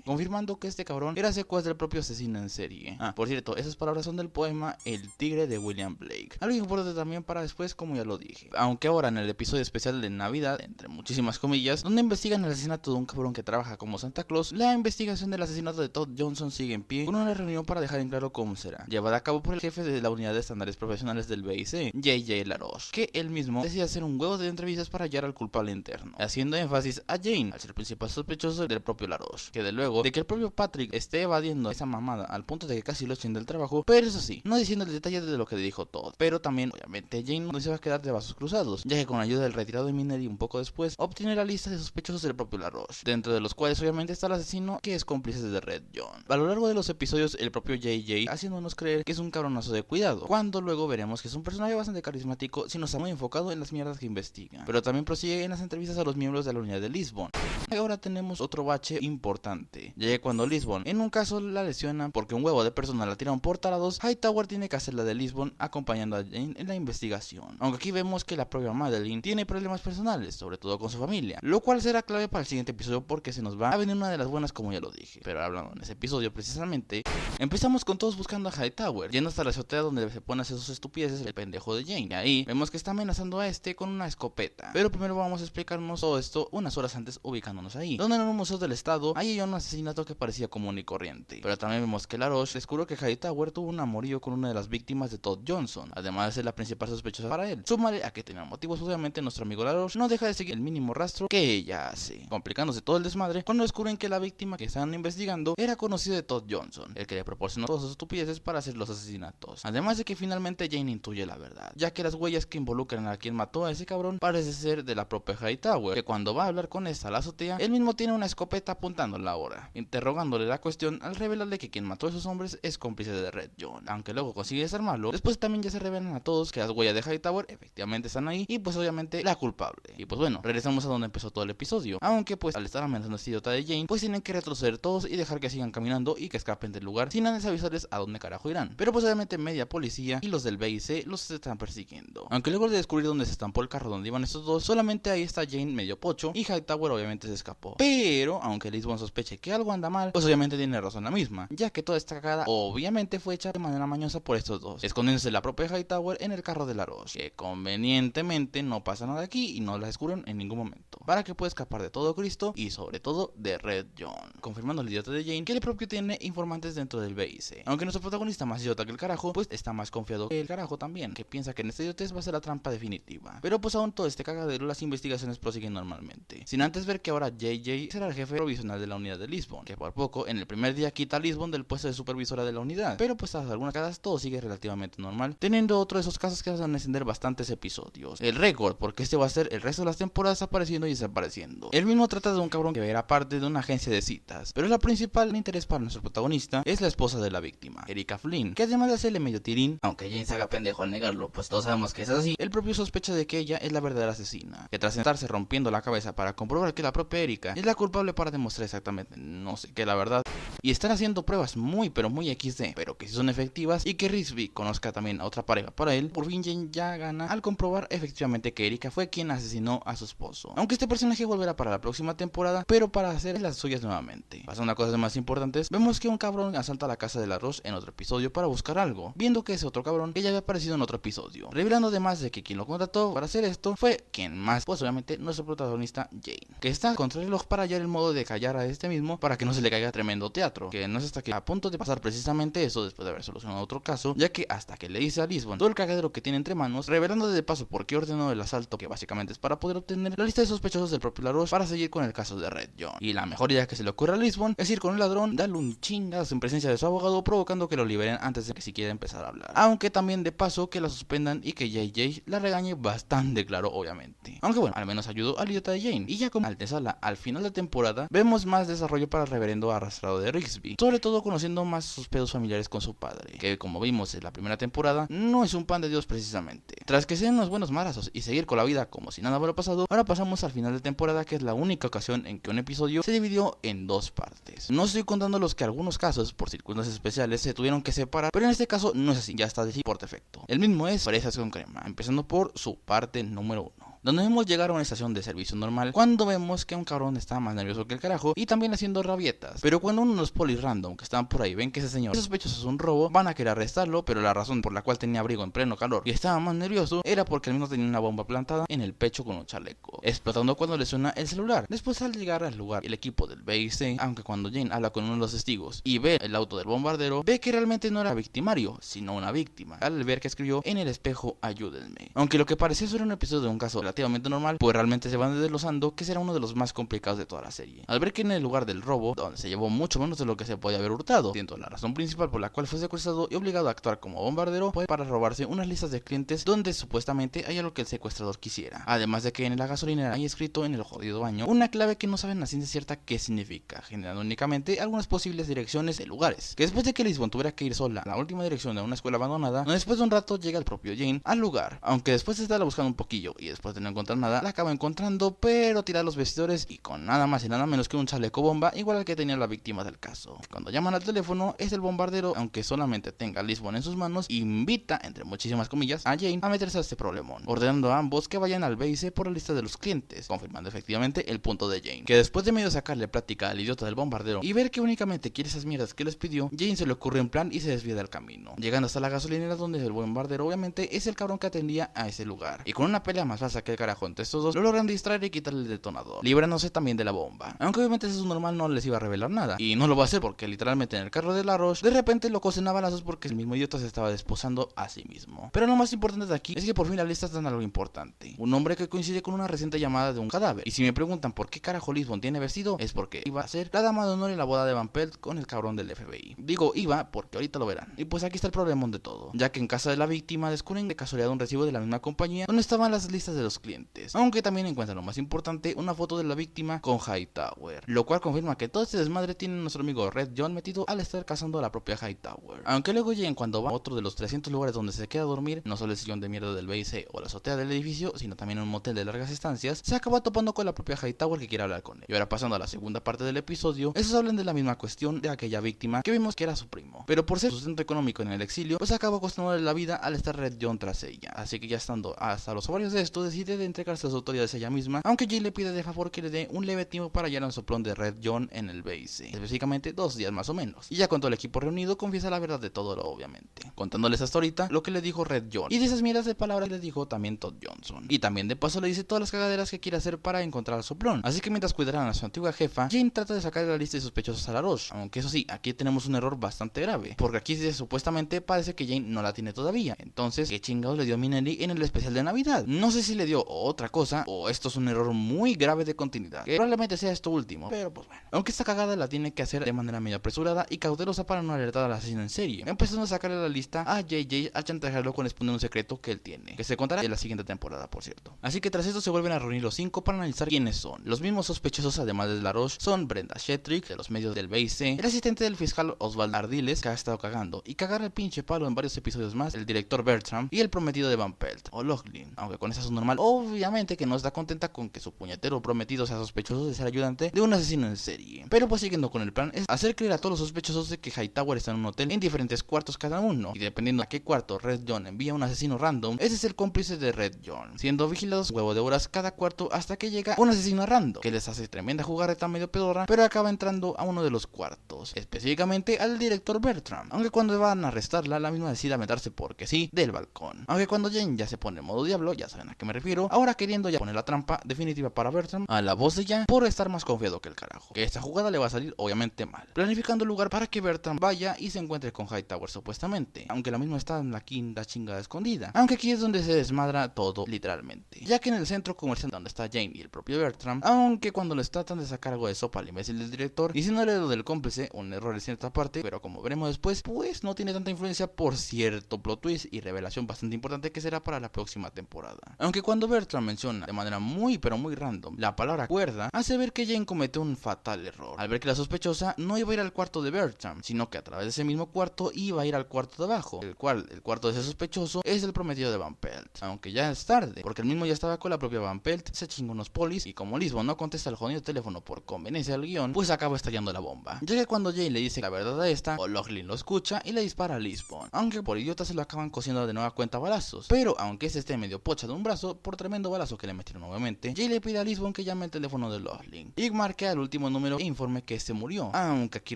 confirmando que este cabrón era secuaz del propio asesino en serie. Por cierto, esas palabras son del poema El Tigre de William Blake. Algo importante también para después, como ya lo dije. Aunque ahora en el episodio especial de Navidad, entre muchísimas comillas, donde investigan el asesinato de un cabrón que trabaja como Santa Claus, la investigación del asesinato de Todd Johnson sigue en pie, con una reunión para dejar en claro cómo será, llevada a cabo por el jefe de la unidad de estándares profesionales del BIC, J.J. LaRoche, que él mismo decide hacer un huevo de entrevistas para hallar al culpable interno, haciendo énfasis a Jane, al ser el principal sospechoso del propio LaRoche, que de luego de que el propio Patrick esté evadiendo esa mamada al punto de que casi lo echen del trabajo, pero eso sí, no diciendo el detalle de lo que dijo Todd, pero también obviamente Jane no se va a quedar de brazos cruzados, ya que con la ayuda del retirado de Mineri un poco después, obtiene la lista de sospechosos del propio LaRoche, dentro de los cuales obviamente está el asesino que es cómplice de Red John. A lo largo de los episodios el propio JJ haciéndonos creer que es un cabronazo de cuidado, cuando luego veremos que es un personaje bastante carismático si no está muy enfocado en las mierdas que investiga, pero también prosigue en las entrevistas a los miembros de la unidad de Lisbon. Ahora tenemos otro bache importante, ya que cuando Lisbon en un caso la lesiona porque un huevo de persona la tira pasaron por tarados, Hightower tiene que hacer la de Lisbon acompañando a Jane en la investigación. Aunque aquí vemos que la propia Madeline tiene problemas personales, sobre todo con su familia, lo cual será clave para el siguiente episodio porque se nos va a venir una de las buenas, como ya lo dije. Pero hablando en ese episodio precisamente, empezamos con todos buscando a Hightower, yendo hasta la azotea donde se pone a hacer sus estupideces el pendejo de Jane. Y ahí vemos que está amenazando a este con una escopeta. Pero primero vamos a explicarnos todo esto unas horas antes, ubicándonos ahí, donde en un museo del estado hay un asesinato que parecía común y corriente. Pero también vemos que LaRoche descubrió que Hightower tuvo un amorío con una de las víctimas de Todd Johnson, además de ser la principal sospechosa para él. Súmale a que tenía motivos, obviamente nuestro amigo LaRoche no deja de seguir el mínimo rastro que ella hace, complicándose todo el desmadre cuando descubren que la víctima que están investigando era conocida de Todd Johnson, el que le proporcionó todas sus estupideces para hacer los asesinatos. Además de que finalmente Jane intuye la verdad, ya que las huellas que involucran a quien mató a ese cabrón parece ser de la propia Hightower, que cuando va a hablar con esta a la azotea, él mismo tiene una escopeta apuntándola ahora, interrogándole la cuestión al revelarle que quien mató a esos hombres es cómplice de Red John, aunque luego consigue desarmarlo. Después también ya se revelan a todos que las huellas de Hightower efectivamente están ahí y pues obviamente la culpable. Y pues bueno, regresamos a donde empezó todo el episodio, aunque pues al estar amenazando a este idiota de Jane, pues tienen que retroceder todos y dejar que sigan caminando y que escapen del lugar sin antes avisarles a dónde carajo irán. Pero pues obviamente media policía y los del BIC los están persiguiendo, aunque luego de descubrir dónde se estampó el carro donde iban estos dos, solamente ahí está Jane medio pocho y Hightower obviamente se escapó. Pero aunque Lisbon sospeche que algo anda mal, pues obviamente tiene razón la misma, ya que toda esta cagada obviamente fue hecha de manera mañosa por estos dos, escondiéndose la propia Hightower en el carro de LaRoche, que convenientemente no pasa nada aquí y no la descubren en ningún momento, para que pueda escapar de todo Cristo y sobre todo de Red John, confirmando al idiota de Jane que el propio tiene informantes dentro del BIC, aunque nuestro protagonista más idiota que el carajo, pues está más confiado que el carajo también, que piensa que en este idiotez va a ser la trampa definitiva. Pero pues aún todo este cagadero, las investigaciones prosiguen normalmente, sin antes ver que ahora JJ será el jefe provisional de la unidad de Lisbon, que por poco en el primer día quita a Lisbon del puesto de supervisora de la unidad. Pero pues tras algunas cagadas todo sigue relativamente normal, teniendo otro de esos casos que van a encender bastantes episodios, el récord, porque este va a ser el resto de las temporadas apareciendo y desapareciendo. El mismo trata de un cabrón que era parte de una agencia de citas, pero la principal interés para nuestro protagonista es la esposa de la víctima, Erika Flynn, que además de hacerle medio tirín, aunque Jane se haga pendejo al negarlo, pues todos sabemos que es así, el propio sospecha de que ella es la verdadera asesina, que tras estarse rompiendo la cabeza para comprobar que la propia Erika es la culpable para demostrar exactamente no sé qué la verdad, y están haciendo pruebas muy pero muy XD, pero que sí son efectivas, y que Risby conozca también a otra pareja para él, por fin Jane ya gana al comprobar efectivamente que Erika fue quien asesinó a su esposo. Aunque este personaje volverá para la próxima temporada, pero para hacer las suyas nuevamente. Pasando a cosas más importantes, vemos que un cabrón asalta la casa de LaRoche en otro episodio para buscar algo, viendo que ese otro cabrón que ya había aparecido en otro episodio, revelando además de que quien lo contrató para hacer esto fue quien más, pues obviamente nuestro protagonista Jane, que está contra el reloj para hallar el modo de callar a este mismo para que no se le caiga tremendo teatro, que no es hasta que a punto de pasar precisamente eso después de haber solucionado otro caso, ya que hasta que le dice a Lisbon todo el cagadero que tiene entre manos, revelando de paso por qué ordenó el asalto, que básicamente es para poder obtener la lista de sospechosos del propio LaRoche para seguir con el caso de Red John. Y la mejor idea que se le ocurre a Lisbon es ir con el ladrón, darle un chingazo en presencia de su abogado, provocando que lo liberen antes de que siquiera empezar a hablar, aunque también de paso que la suspendan y que JJ la regañe bastante claro obviamente, aunque bueno, al menos ayudó al idiota de Jane. Y ya como antesala al final de temporada vemos más desarrollo para el reverendo arrastrado de Rigsby, sobre todo conociendo más sus pedos familiares con su padre, que como vimos en la primera temporada no es un pan de Dios precisamente. Tras que sean unos buenos marazos y seguir con la vida como si nada hubiera pasado, ahora pasamos al final de temporada, que es la única ocasión en que un episodio se dividió en dos partes. No estoy contando los que algunos casos por circunstancias especiales se tuvieron que separar, pero en este caso no es así, ya está así por defecto. El mismo es Fresas con Crema, empezando por su parte número 1, donde vemos llegar a una estación de servicio normal cuando vemos que un cabrón está más nervioso que el carajo y también haciendo rabietas. Pero cuando uno de los polis random que estaban por ahí ven que ese señor es sospechoso de un robo, van a querer arrestarlo, pero la razón por la cual tenía abrigo en pleno calor y estaba más nervioso era porque el mismo tenía una bomba plantada en el pecho con un chaleco, explotando cuando le suena el celular. Después, al llegar al lugar el equipo del BIC, aunque cuando Jane habla con uno de los testigos y ve el auto del bombardero, ve que realmente no era victimario, sino una víctima, al ver que escribió en el espejo "ayúdenme". Aunque lo que parecía ser un episodio de un caso relativamente normal, pues realmente se van desglosando que será uno de los más complicados de toda la serie, al ver que en el lugar del robo, donde se llevó mucho menos de lo que se podía haber hurtado, siendo la razón principal por la cual fue secuestrado y obligado a actuar como bombardero, fue para robarse unas listas de clientes donde supuestamente hay algo que el secuestrador quisiera, además de que en la gasolinera hay escrito en el jodido baño una clave que no saben a ciencia cierta qué significa, generando únicamente algunas posibles direcciones de lugares, que después de que Lisbon tuviera que ir sola a la última dirección de una escuela abandonada, después de un rato llega el propio Jane al lugar, aunque después de estarla buscando un poquillo y después de no encontrar nada, la acaba encontrando, pero tira los vestidores y con nada más y nada menos que un chaleco bomba, igual al que tenía la víctima del caso. Cuando llaman al teléfono, es el bombardero, aunque solamente tenga a Lisbon en sus manos, invita, entre muchísimas comillas, a Jane a meterse a este problemón, ordenando a ambos que vayan al BIC por la lista de los clientes, confirmando efectivamente el punto de Jane, que después de medio sacarle plática al idiota del bombardero y ver que únicamente quiere esas mierdas que les pidió, Jane se le ocurre un plan y se desvía del camino, llegando hasta la gasolinera donde el bombardero obviamente es el cabrón que atendía a ese lugar, y con una pelea más falsa que el carajo entre estos dos, lo logran distraer y quitarle el detonador, librándose también de la bomba, aunque obviamente eso normal no les iba a revelar nada, y no lo va a hacer porque literalmente en el carro de LaRoche de repente lo cosen a balazos porque el mismo idiota se estaba desposando a sí mismo. Pero lo más importante de aquí es que por fin la lista está en algo importante, un hombre que coincide con una reciente llamada de un cadáver, y si me preguntan por qué carajo Lisbon tiene vestido, es porque iba a ser la dama de honor en la boda de Van Pelt con el cabrón del FBI. Digo iba porque ahorita lo verán. Y pues aquí está el problemón de todo, ya que en casa de la víctima descubren de casualidad un recibo de la misma compañía donde estaban las listas de los clientes, aunque también encuentran lo más importante, una foto de la víctima con Hightower, lo cual confirma que todo este desmadre tiene nuestro amigo Red John metido al estar cazando a la propia Hightower. Aunque luego Jane, cuando va a otro de los 300 lugares donde se queda a dormir, no solo el sillón de mierda del BIC o la azotea del edificio, sino también un motel de largas estancias, se acaba topando con la propia Hightower que quiere hablar con él. Y ahora pasando a la segunda parte del episodio, esos hablan de la misma cuestión de aquella víctima que vimos que era su primo, pero por ser sustento económico en el exilio, pues acabó costándole la vida al estar Red John tras ella. Así que ya estando hasta los ovarios de esto, decide de entregarse a las autoridades ella misma, aunque Jane le pide de favor que le dé un leve tiempo para hallar un soplón de Red John en el BIC, específicamente 2 días más o menos. Y ya con todo el equipo reunido, confiesa la verdad de todo lo obviamente, contándoles hasta ahorita lo que le dijo Red John, y de esas mierdas de palabras le dijo también Todd Johnson, y también de paso le dice todas las cagaderas que quiere hacer para encontrar al soplón. Así que mientras cuidarán a su antigua jefa, Jane trata de sacar de la lista de sospechosos a LaRoche, aunque eso sí, aquí tenemos un error bastante grave, porque aquí supuestamente parece que Jane no la tiene todavía. Entonces, ¿qué chingados le dio Minelli en el especial de Navidad? No sé si le dio otra cosa, o esto es un error muy grave de continuidad, que probablemente sea esto último, pero pues bueno. Aunque esta cagada la tiene que hacer de manera medio apresurada y cautelosa para no alertar al asesino en serie, empezando a sacarle la lista a JJ a chantajearlo con exponer un secreto que él tiene, que se contará en la siguiente temporada, por cierto. Así que tras esto se vuelven a reunir los 5 para analizar quiénes son. Los mismos sospechosos, además de LaRoche, son Brenda Shetrick, de los medios del BIC, el asistente del fiscal Oswald Ardiles, que ha estado cagando y cagar el pinche palo en varios episodios más, el director Bertram y el prometido de Van Pelt, o Lochlin, aunque con eso es normal, obviamente que no está contenta con que su puñetero prometido sea sospechoso de ser ayudante de un asesino en serie. Pero pues siguiendo con el plan, es hacer creer a todos los sospechosos de que Hightower está en un hotel en diferentes cuartos cada uno, y dependiendo a qué cuarto Red John envía a un asesino random, ese es el cómplice de Red John, siendo vigilados huevo de horas cada cuarto hasta que llega un asesino random, que les hace tremenda jugarreta medio pedorra, pero acaba entrando a uno de los cuartos, específicamente al director Bertram, aunque cuando van a arrestarla, la misma decide aventarse porque sí, del balcón. Aunque cuando Jane ya se pone en modo diablo, ya saben a qué me refiero, ahora queriendo ya poner la trampa definitiva para Bertram a la voz de Jan por estar más confiado que el carajo, que esta jugada le va a salir obviamente mal, planificando el lugar para que Bertram vaya y se encuentre con Hightower supuestamente, aunque la misma está en la quinta chingada escondida, aunque aquí es donde se desmadra todo literalmente, ya que en el centro comercial donde está Jane y el propio Bertram, aunque cuando les tratan de sacar algo de sopa al imbécil del director, diciéndole lo del cómplice, un error en cierta parte, pero como veremos después, pues no tiene tanta influencia por cierto plot twist y revelación bastante importante que será para la próxima temporada. Aunque cuando Bertram menciona de manera muy pero muy random la palabra cuerda, hace ver que Jane cometió un fatal error, al ver que la sospechosa no iba a ir al cuarto de Bertram, sino que a través de ese mismo cuarto iba a ir al cuarto de abajo, el cual el cuarto de ese sospechoso es el prometido de Van Pelt, aunque ya es tarde, porque el mismo ya estaba con la propia Van Pelt, se chingó unos polis, y como Lisbon no contesta el jodido teléfono por conveniencia del guión, pues acaba estallando la bomba, ya que cuando Jane le dice la verdad a esta, O'Loughlin lo escucha y le dispara a Lisbon, aunque por idiota se lo acaban cosiendo de nueva cuenta balazos, pero aunque este esté medio pocha de un brazo por tremendo balazo que le metieron nuevamente, Jane le pide a Lisbon que llame el teléfono de O'Loughlin y marque al último número e informe que este murió, aunque aquí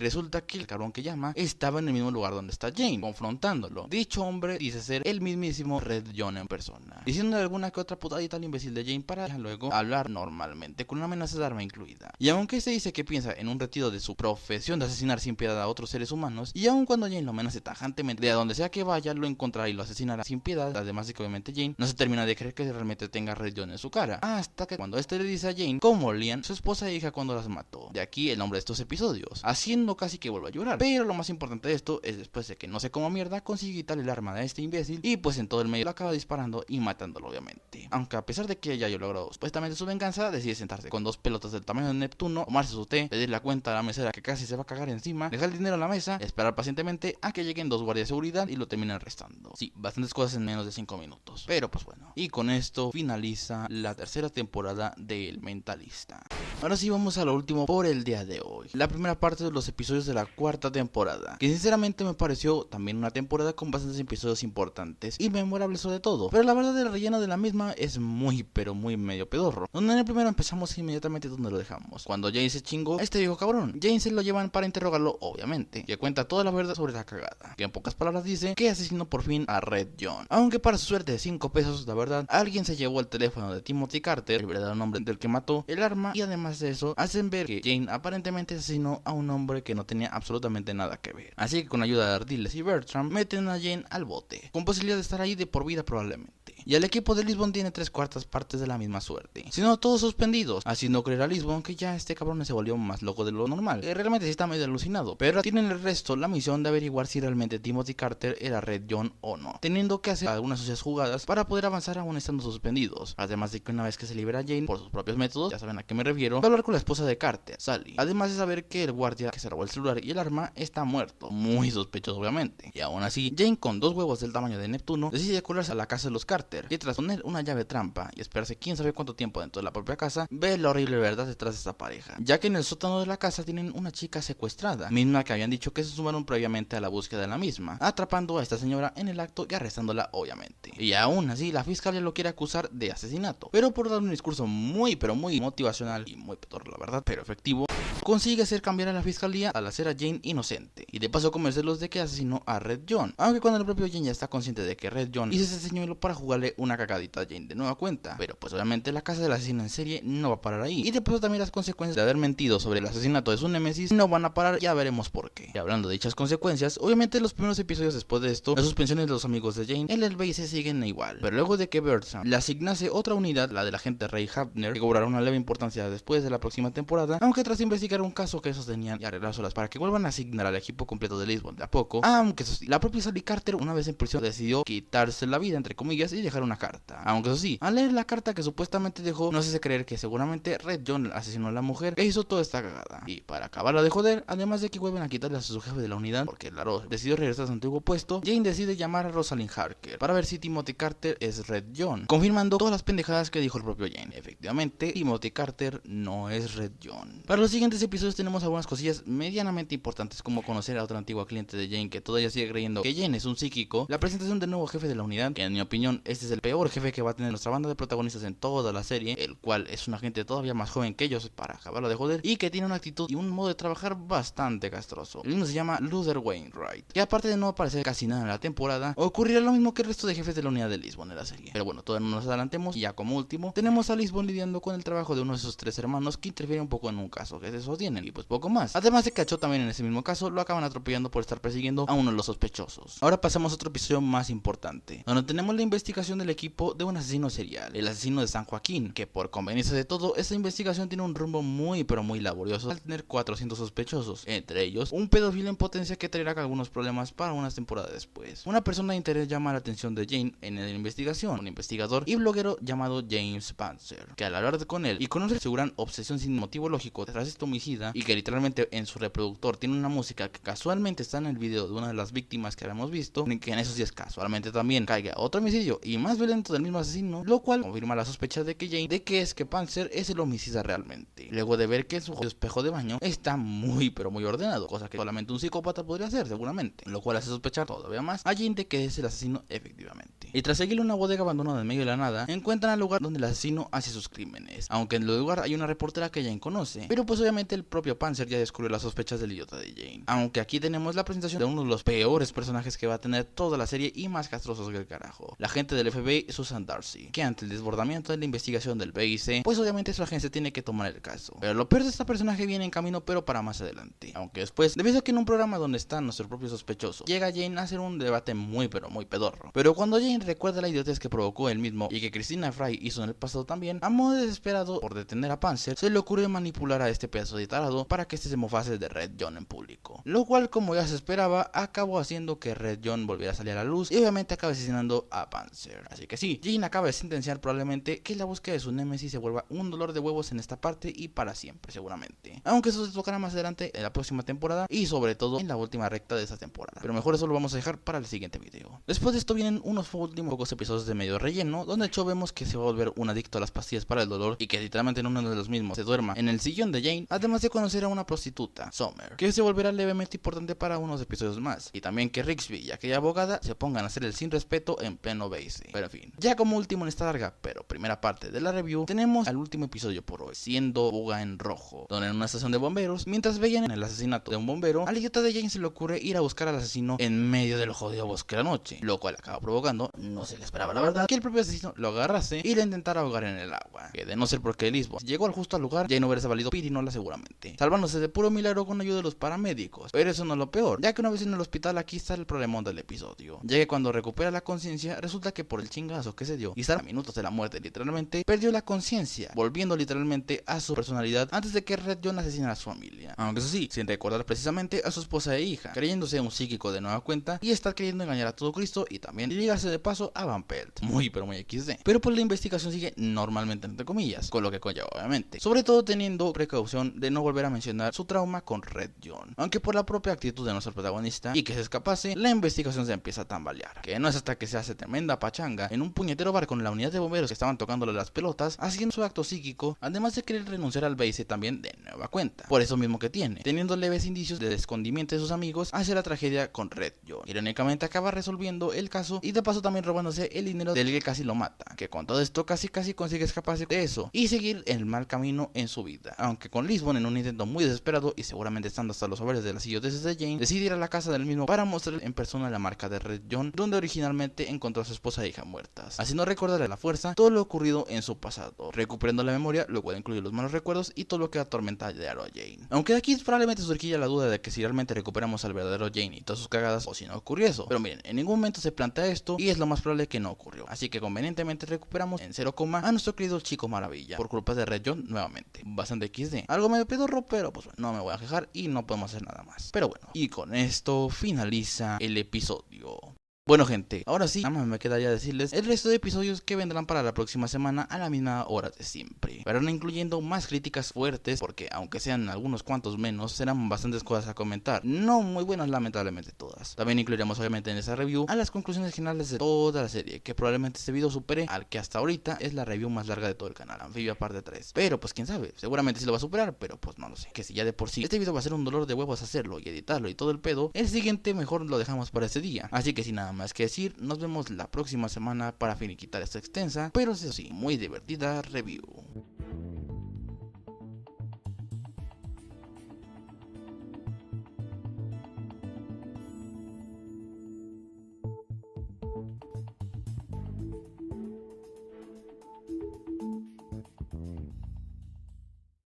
resulta que el cabrón que llama estaba en el mismo lugar donde está Jane, confrontándolo. Dicho hombre dice ser el mismísimo Red John en persona, diciéndole alguna que otra putadita al imbécil de Jane para luego hablar normalmente, con una amenaza de arma incluida. Y aunque se dice que piensa en un retiro de su profesión de asesinar sin piedad a otros seres humanos, y aun cuando Jane lo amenace tajantemente de a donde sea que vaya, lo encontrará y lo asesinará sin piedad, además de que obviamente Jane no se termina de creer que realmente tenga Red John en su cara, hasta que cuando este le dice a Jane cómo olían su esposa e hija cuando las mató. De aquí el nombre de estos episodios, haciendo casi que vuelva a llorar. Pero lo más importante de esto es después de que no sé cómo mierda consigue quitarle el arma a este imbécil, y pues en todo el medio lo acaba disparando y matándolo obviamente. Aunque a pesar de que ella ya logró supuestamente su venganza, decide sentarse con 2 pelotas del tamaño de Neptuno, tomarse su té, pedir la cuenta a la mesera que casi se va a cagar encima, dejar el dinero en la mesa, esperar pacientemente a que lleguen 2 guardias de seguridad y lo terminen arrestando. Sí, bastantes cosas en menos de 5 minutos. Pero pues bueno. Y con esto esto finaliza la tercera temporada de El Mentalista. Ahora sí vamos a lo último por el día de hoy, la primera parte de los episodios de la cuarta temporada, que sinceramente me pareció también una temporada con bastantes episodios importantes y memorables sobre todo, pero la verdad el relleno de la misma es muy pero muy medio pedorro, donde en el primero empezamos inmediatamente donde lo dejamos, cuando Jane se chingó a este viejo cabrón. Jane se lo llevan para interrogarlo obviamente, que cuenta toda la verdad sobre la cagada, que en pocas palabras dice que asesinó por fin a Red John, aunque para su suerte de 5 pesos la verdad, alguien se llevó el teléfono de Timothy Carter, el verdadero nombre del que mató, el arma, y además de eso hacen ver que Jane aparentemente asesinó a un hombre que no tenía absolutamente nada que ver, así que con ayuda de Ardiles y Bertram meten a Jane al bote, con posibilidad de estar ahí de por vida probablemente. Y el equipo de Lisbon tiene 3/4 partes de la misma suerte, sino todos suspendidos, haciendo creer a Lisbon que ya este cabrón se volvió más loco de lo normal, que realmente sí está medio alucinado, pero tienen el resto la misión de averiguar si realmente Timothy Carter era Red John o no, teniendo que hacer algunas sucias jugadas para poder avanzar aún estando suspendidos, además de que una vez que se libera Jane por sus propios métodos, ya saben a qué me refiero, va a hablar con la esposa de Carter, Sally, además de saber que el guardia que se robó el celular y el arma está muerto, muy sospechoso obviamente, y aún así Jane con 2 huevos del tamaño de Neptuno decide colarse a la casa de los Carter, y tras poner una llave trampa y esperarse quién sabe cuánto tiempo dentro de la propia casa, ve la horrible verdad detrás de esta pareja, ya que en el sótano de la casa tienen una chica secuestrada, misma que habían dicho que se sumaron previamente a la búsqueda de la misma, atrapando a esta señora en el acto y arrestándola obviamente, y aún así la fiscalía lo quiere acusar de asesinato, pero por dar un discurso muy pero muy motivacional y muy pedorro la verdad, pero efectivo, consigue hacer cambiar a la fiscalía al hacer a Jane inocente, y de paso convencerlos de que asesinó a Red John, aunque cuando el propio Jane ya está consciente de que Red John hizo ese señuelo para jugarle una cagadita a Jane de nueva cuenta, pero pues obviamente la casa del asesino en serie no va a parar ahí, y de paso también las consecuencias de haber mentido sobre el asesinato de su némesis no van a parar, ya veremos por qué. Y hablando de dichas consecuencias, obviamente los primeros episodios después de esto, las suspensiones de los amigos de Jane en el BIC siguen igual, pero luego de que Bertram le asignase otra unidad, la del agente Ray Hapner, que cobrará una leve importancia después de la próxima temporada, aunque tras investigar un caso que sostenían y arreglárselas para que vuelvan a asignar al equipo completo de Lisbon de a poco, aunque eso sí, la propia Sally Carter una vez en prisión decidió quitarse la vida entre comillas y dejar una carta, aunque eso sí, al leer la carta que supuestamente dejó, nos hace creer que seguramente Red John asesinó a la mujer que hizo toda esta cagada, y para acabarla de joder, además de que vuelven a quitarle a su jefe de la unidad porque Laro decidió regresar a su antiguo puesto, Jane decide llamar a Rosalind Harker para ver si Timothy Carter es Red John, confirmando todas las pendejadas que dijo el propio Jane. Efectivamente, Timothy Carter no es Red John. Para los siguientes episodios tenemos algunas cosillas medianamente importantes, como conocer a otra antigua cliente de Jane que todavía sigue creyendo que Jane es un psíquico, la presentación del nuevo jefe de la unidad, que en mi opinión este es el peor jefe que va a tener nuestra banda de protagonistas en toda la serie, el cual es un agente todavía más joven que ellos para acabarlo de joder, y que tiene una actitud y un modo de trabajar bastante castroso. El mismo se llama Luther Wainwright, que aparte de no aparecer casi nada en la temporada, ocurrirá lo mismo que el resto de jefes de la unidad de Lisbon en la serie. Pero bueno, todavía no nos adelantemos, y ya como último, tenemos a Lisbon lidiando con el trabajo de uno de sus 3 hermanos que interfiere un poco en un caso que se sostienen, y pues poco más. Además de que a Cho también en ese mismo caso lo acaban atropellando por estar persiguiendo a uno de los sospechosos. Ahora pasamos a otro episodio más importante, donde tenemos la investigación del equipo de un asesino serial, el asesino de San Joaquín, que por conveniencia de todo, esta investigación tiene un rumbo muy pero muy laborioso al tener 400 sospechosos, entre ellos un pedófilo en potencia que traerá algunos problemas para unas temporadas después. Una persona de interés llama la atención de Jane en la investigación, un investigador y bloguero llamado James Panzer, que al hablar con él y conocer su gran obsesión sin motivo lógico tras este homicida, y que literalmente en su reproductor tiene una música que casualmente está en el video de una de las víctimas que habíamos visto, que en eso sí es casualmente también caiga otro homicidio y más violento del mismo asesino, lo cual confirma la sospecha de que Jane de que es que Panzer es el homicida realmente, luego de ver que en su espejo de baño está muy pero muy ordenado, cosa que solamente un psicópata podría hacer seguramente, lo cual hace sospechar todavía más a Jane de que es el asesino efectivamente. Y tras seguirle una bodega abandonada en medio de la nada, encuentran al lugar donde el asesino hace sus crímenes, aunque en el lugar hay una reportera que Jane conoce, pero pues obviamente el propio Panzer ya descubrió las sospechas del idiota de Jane, aunque aquí tenemos la presentación de uno de los peores personajes que va a tener toda la serie y más castrosos que el carajo, la agente del FBI Susan Darcy, que ante el desbordamiento de la investigación del BIC, pues obviamente su agencia tiene que tomar el caso, pero lo peor de este personaje viene en camino pero para más adelante, aunque después, debido a que en un programa donde está nuestro propio sospechoso, llega Jane a hacer un debate muy pero muy pedorro, pero cuando Jane recuerda la idiotez que provocó él mismo y que Christina Fry hizo en el pasado también, a modo de desesperado por detener a Panzer, se le ocurre manipular a este pedazo y tarado para que se mofase de Red John en público, lo cual, como ya se esperaba, acabó haciendo que Red John volviera a salir a la luz y obviamente acaba asesinando a Panzer. Así que sí, Jane acaba de sentenciar probablemente que la búsqueda de su némesis se vuelva un dolor de huevos en esta parte y para siempre seguramente, aunque eso se tocará más adelante en la próxima temporada y sobre todo en la última recta de esta temporada, pero mejor eso lo vamos a dejar para el siguiente video. Después de esto vienen unos últimos pocos episodios de medio relleno, donde el show vemos que se va a volver un adicto a las pastillas para el dolor y que literalmente en uno de los mismos se duerma en el sillón de Jane, además de conocer a una prostituta, Summer, que se volverá levemente importante para unos episodios más, y también que Rigsby y aquella abogada se pongan a hacer el sin respeto en pleno base. Pero en fin, ya como último en esta larga pero primera parte de la review, tenemos al último episodio por hoy, siendo Fuga en Rojo, donde en una estación de bomberos, mientras veían el asesinato de un bombero, al idiota de Jane se le ocurre ir a buscar al asesino en medio del jodido bosque de la noche, lo cual acaba provocando, no se le esperaba la verdad, que el propio asesino lo agarrase y le intentara ahogar en el agua, que de no ser porque Lisbon llegó justo al lugar, Jane hubiera valido pirinola seguramente, salvándose de puro milagro con ayuda de los paramédicos. Pero eso no es lo peor, ya que una vez en el hospital aquí está el problemón del episodio, ya que cuando recupera la conciencia resulta que por el chingazo que se dio y estar a minutos de la muerte literalmente, perdió la conciencia, volviendo literalmente a su personalidad antes de que Red John asesinara a su familia, aunque eso sí, sin recordar precisamente a su esposa e hija, creyéndose un psíquico de nueva cuenta y estar queriendo engañar a todo Cristo y también ligarse de paso a Van Pelt, muy pero muy XD, pero pues la investigación sigue normalmente entre comillas, con lo que conlleva obviamente, sobre todo teniendo precaución de no volver a mencionar su trauma con Red John, aunque por la propia actitud de nuestro protagonista y que se escapase, la investigación se empieza a tambalear, que no es hasta que se hace tremenda pachanga en un puñetero bar con la unidad de bomberos que estaban tocándole las pelotas, haciendo su acto psíquico, además de querer renunciar al base también de nueva cuenta, por eso mismo que tiene, teniendo leves indicios de escondimiento de sus amigos hacia la tragedia con Red John. Irónicamente acaba resolviendo el caso y de paso también robándose el dinero del que casi lo mata, que con todo esto casi consigue escaparse de eso y seguir el mal camino en su vida, aunque con Lisbon en un intento muy desesperado y seguramente estando hasta los ovarios de las idioteces de Jane, decide ir a la casa del mismo para mostrar en persona la marca de Red John, donde originalmente encontró a su esposa e hija muertas, haciendo recordar a la fuerza todo lo ocurrido en su pasado, recuperando la memoria, lo cual incluye los malos recuerdos y todo lo que atormenta a Jane. Aunque de aquí probablemente surgía la duda de que si realmente recuperamos al verdadero Jane y todas sus cagadas o si no ocurrió eso, pero miren, en ningún momento se plantea esto y es lo más probable que no ocurrió, así que convenientemente recuperamos en 0, a nuestro querido chico maravilla, por culpa de Red John nuevamente, bastante XD, algo medio pedorro, pero pues bueno, no me voy a quejar y no podemos hacer nada más, pero bueno, y con esto finaliza el episodio. Bueno gente, ahora sí, nada más me quedaría decirles el resto de episodios que vendrán para la próxima semana a la misma hora de siempre, pero no incluyendo más críticas fuertes porque aunque sean algunos cuantos menos, serán bastantes cosas a comentar, no muy buenas lamentablemente todas. También incluiremos obviamente en esa review a las conclusiones generales de toda la serie, que probablemente este video supere al que hasta ahorita es la review más larga de todo el canal, Anfibia parte 3, pero pues quién sabe, seguramente sí lo va a superar, pero pues no lo sé, que si ya de por sí este video va a ser un dolor de huevos hacerlo y editarlo y todo el pedo, el siguiente mejor lo dejamos para ese día, así que sin nada más que decir, nos vemos la próxima semana para finiquitar esta extensa, pero eso sí, muy divertida review.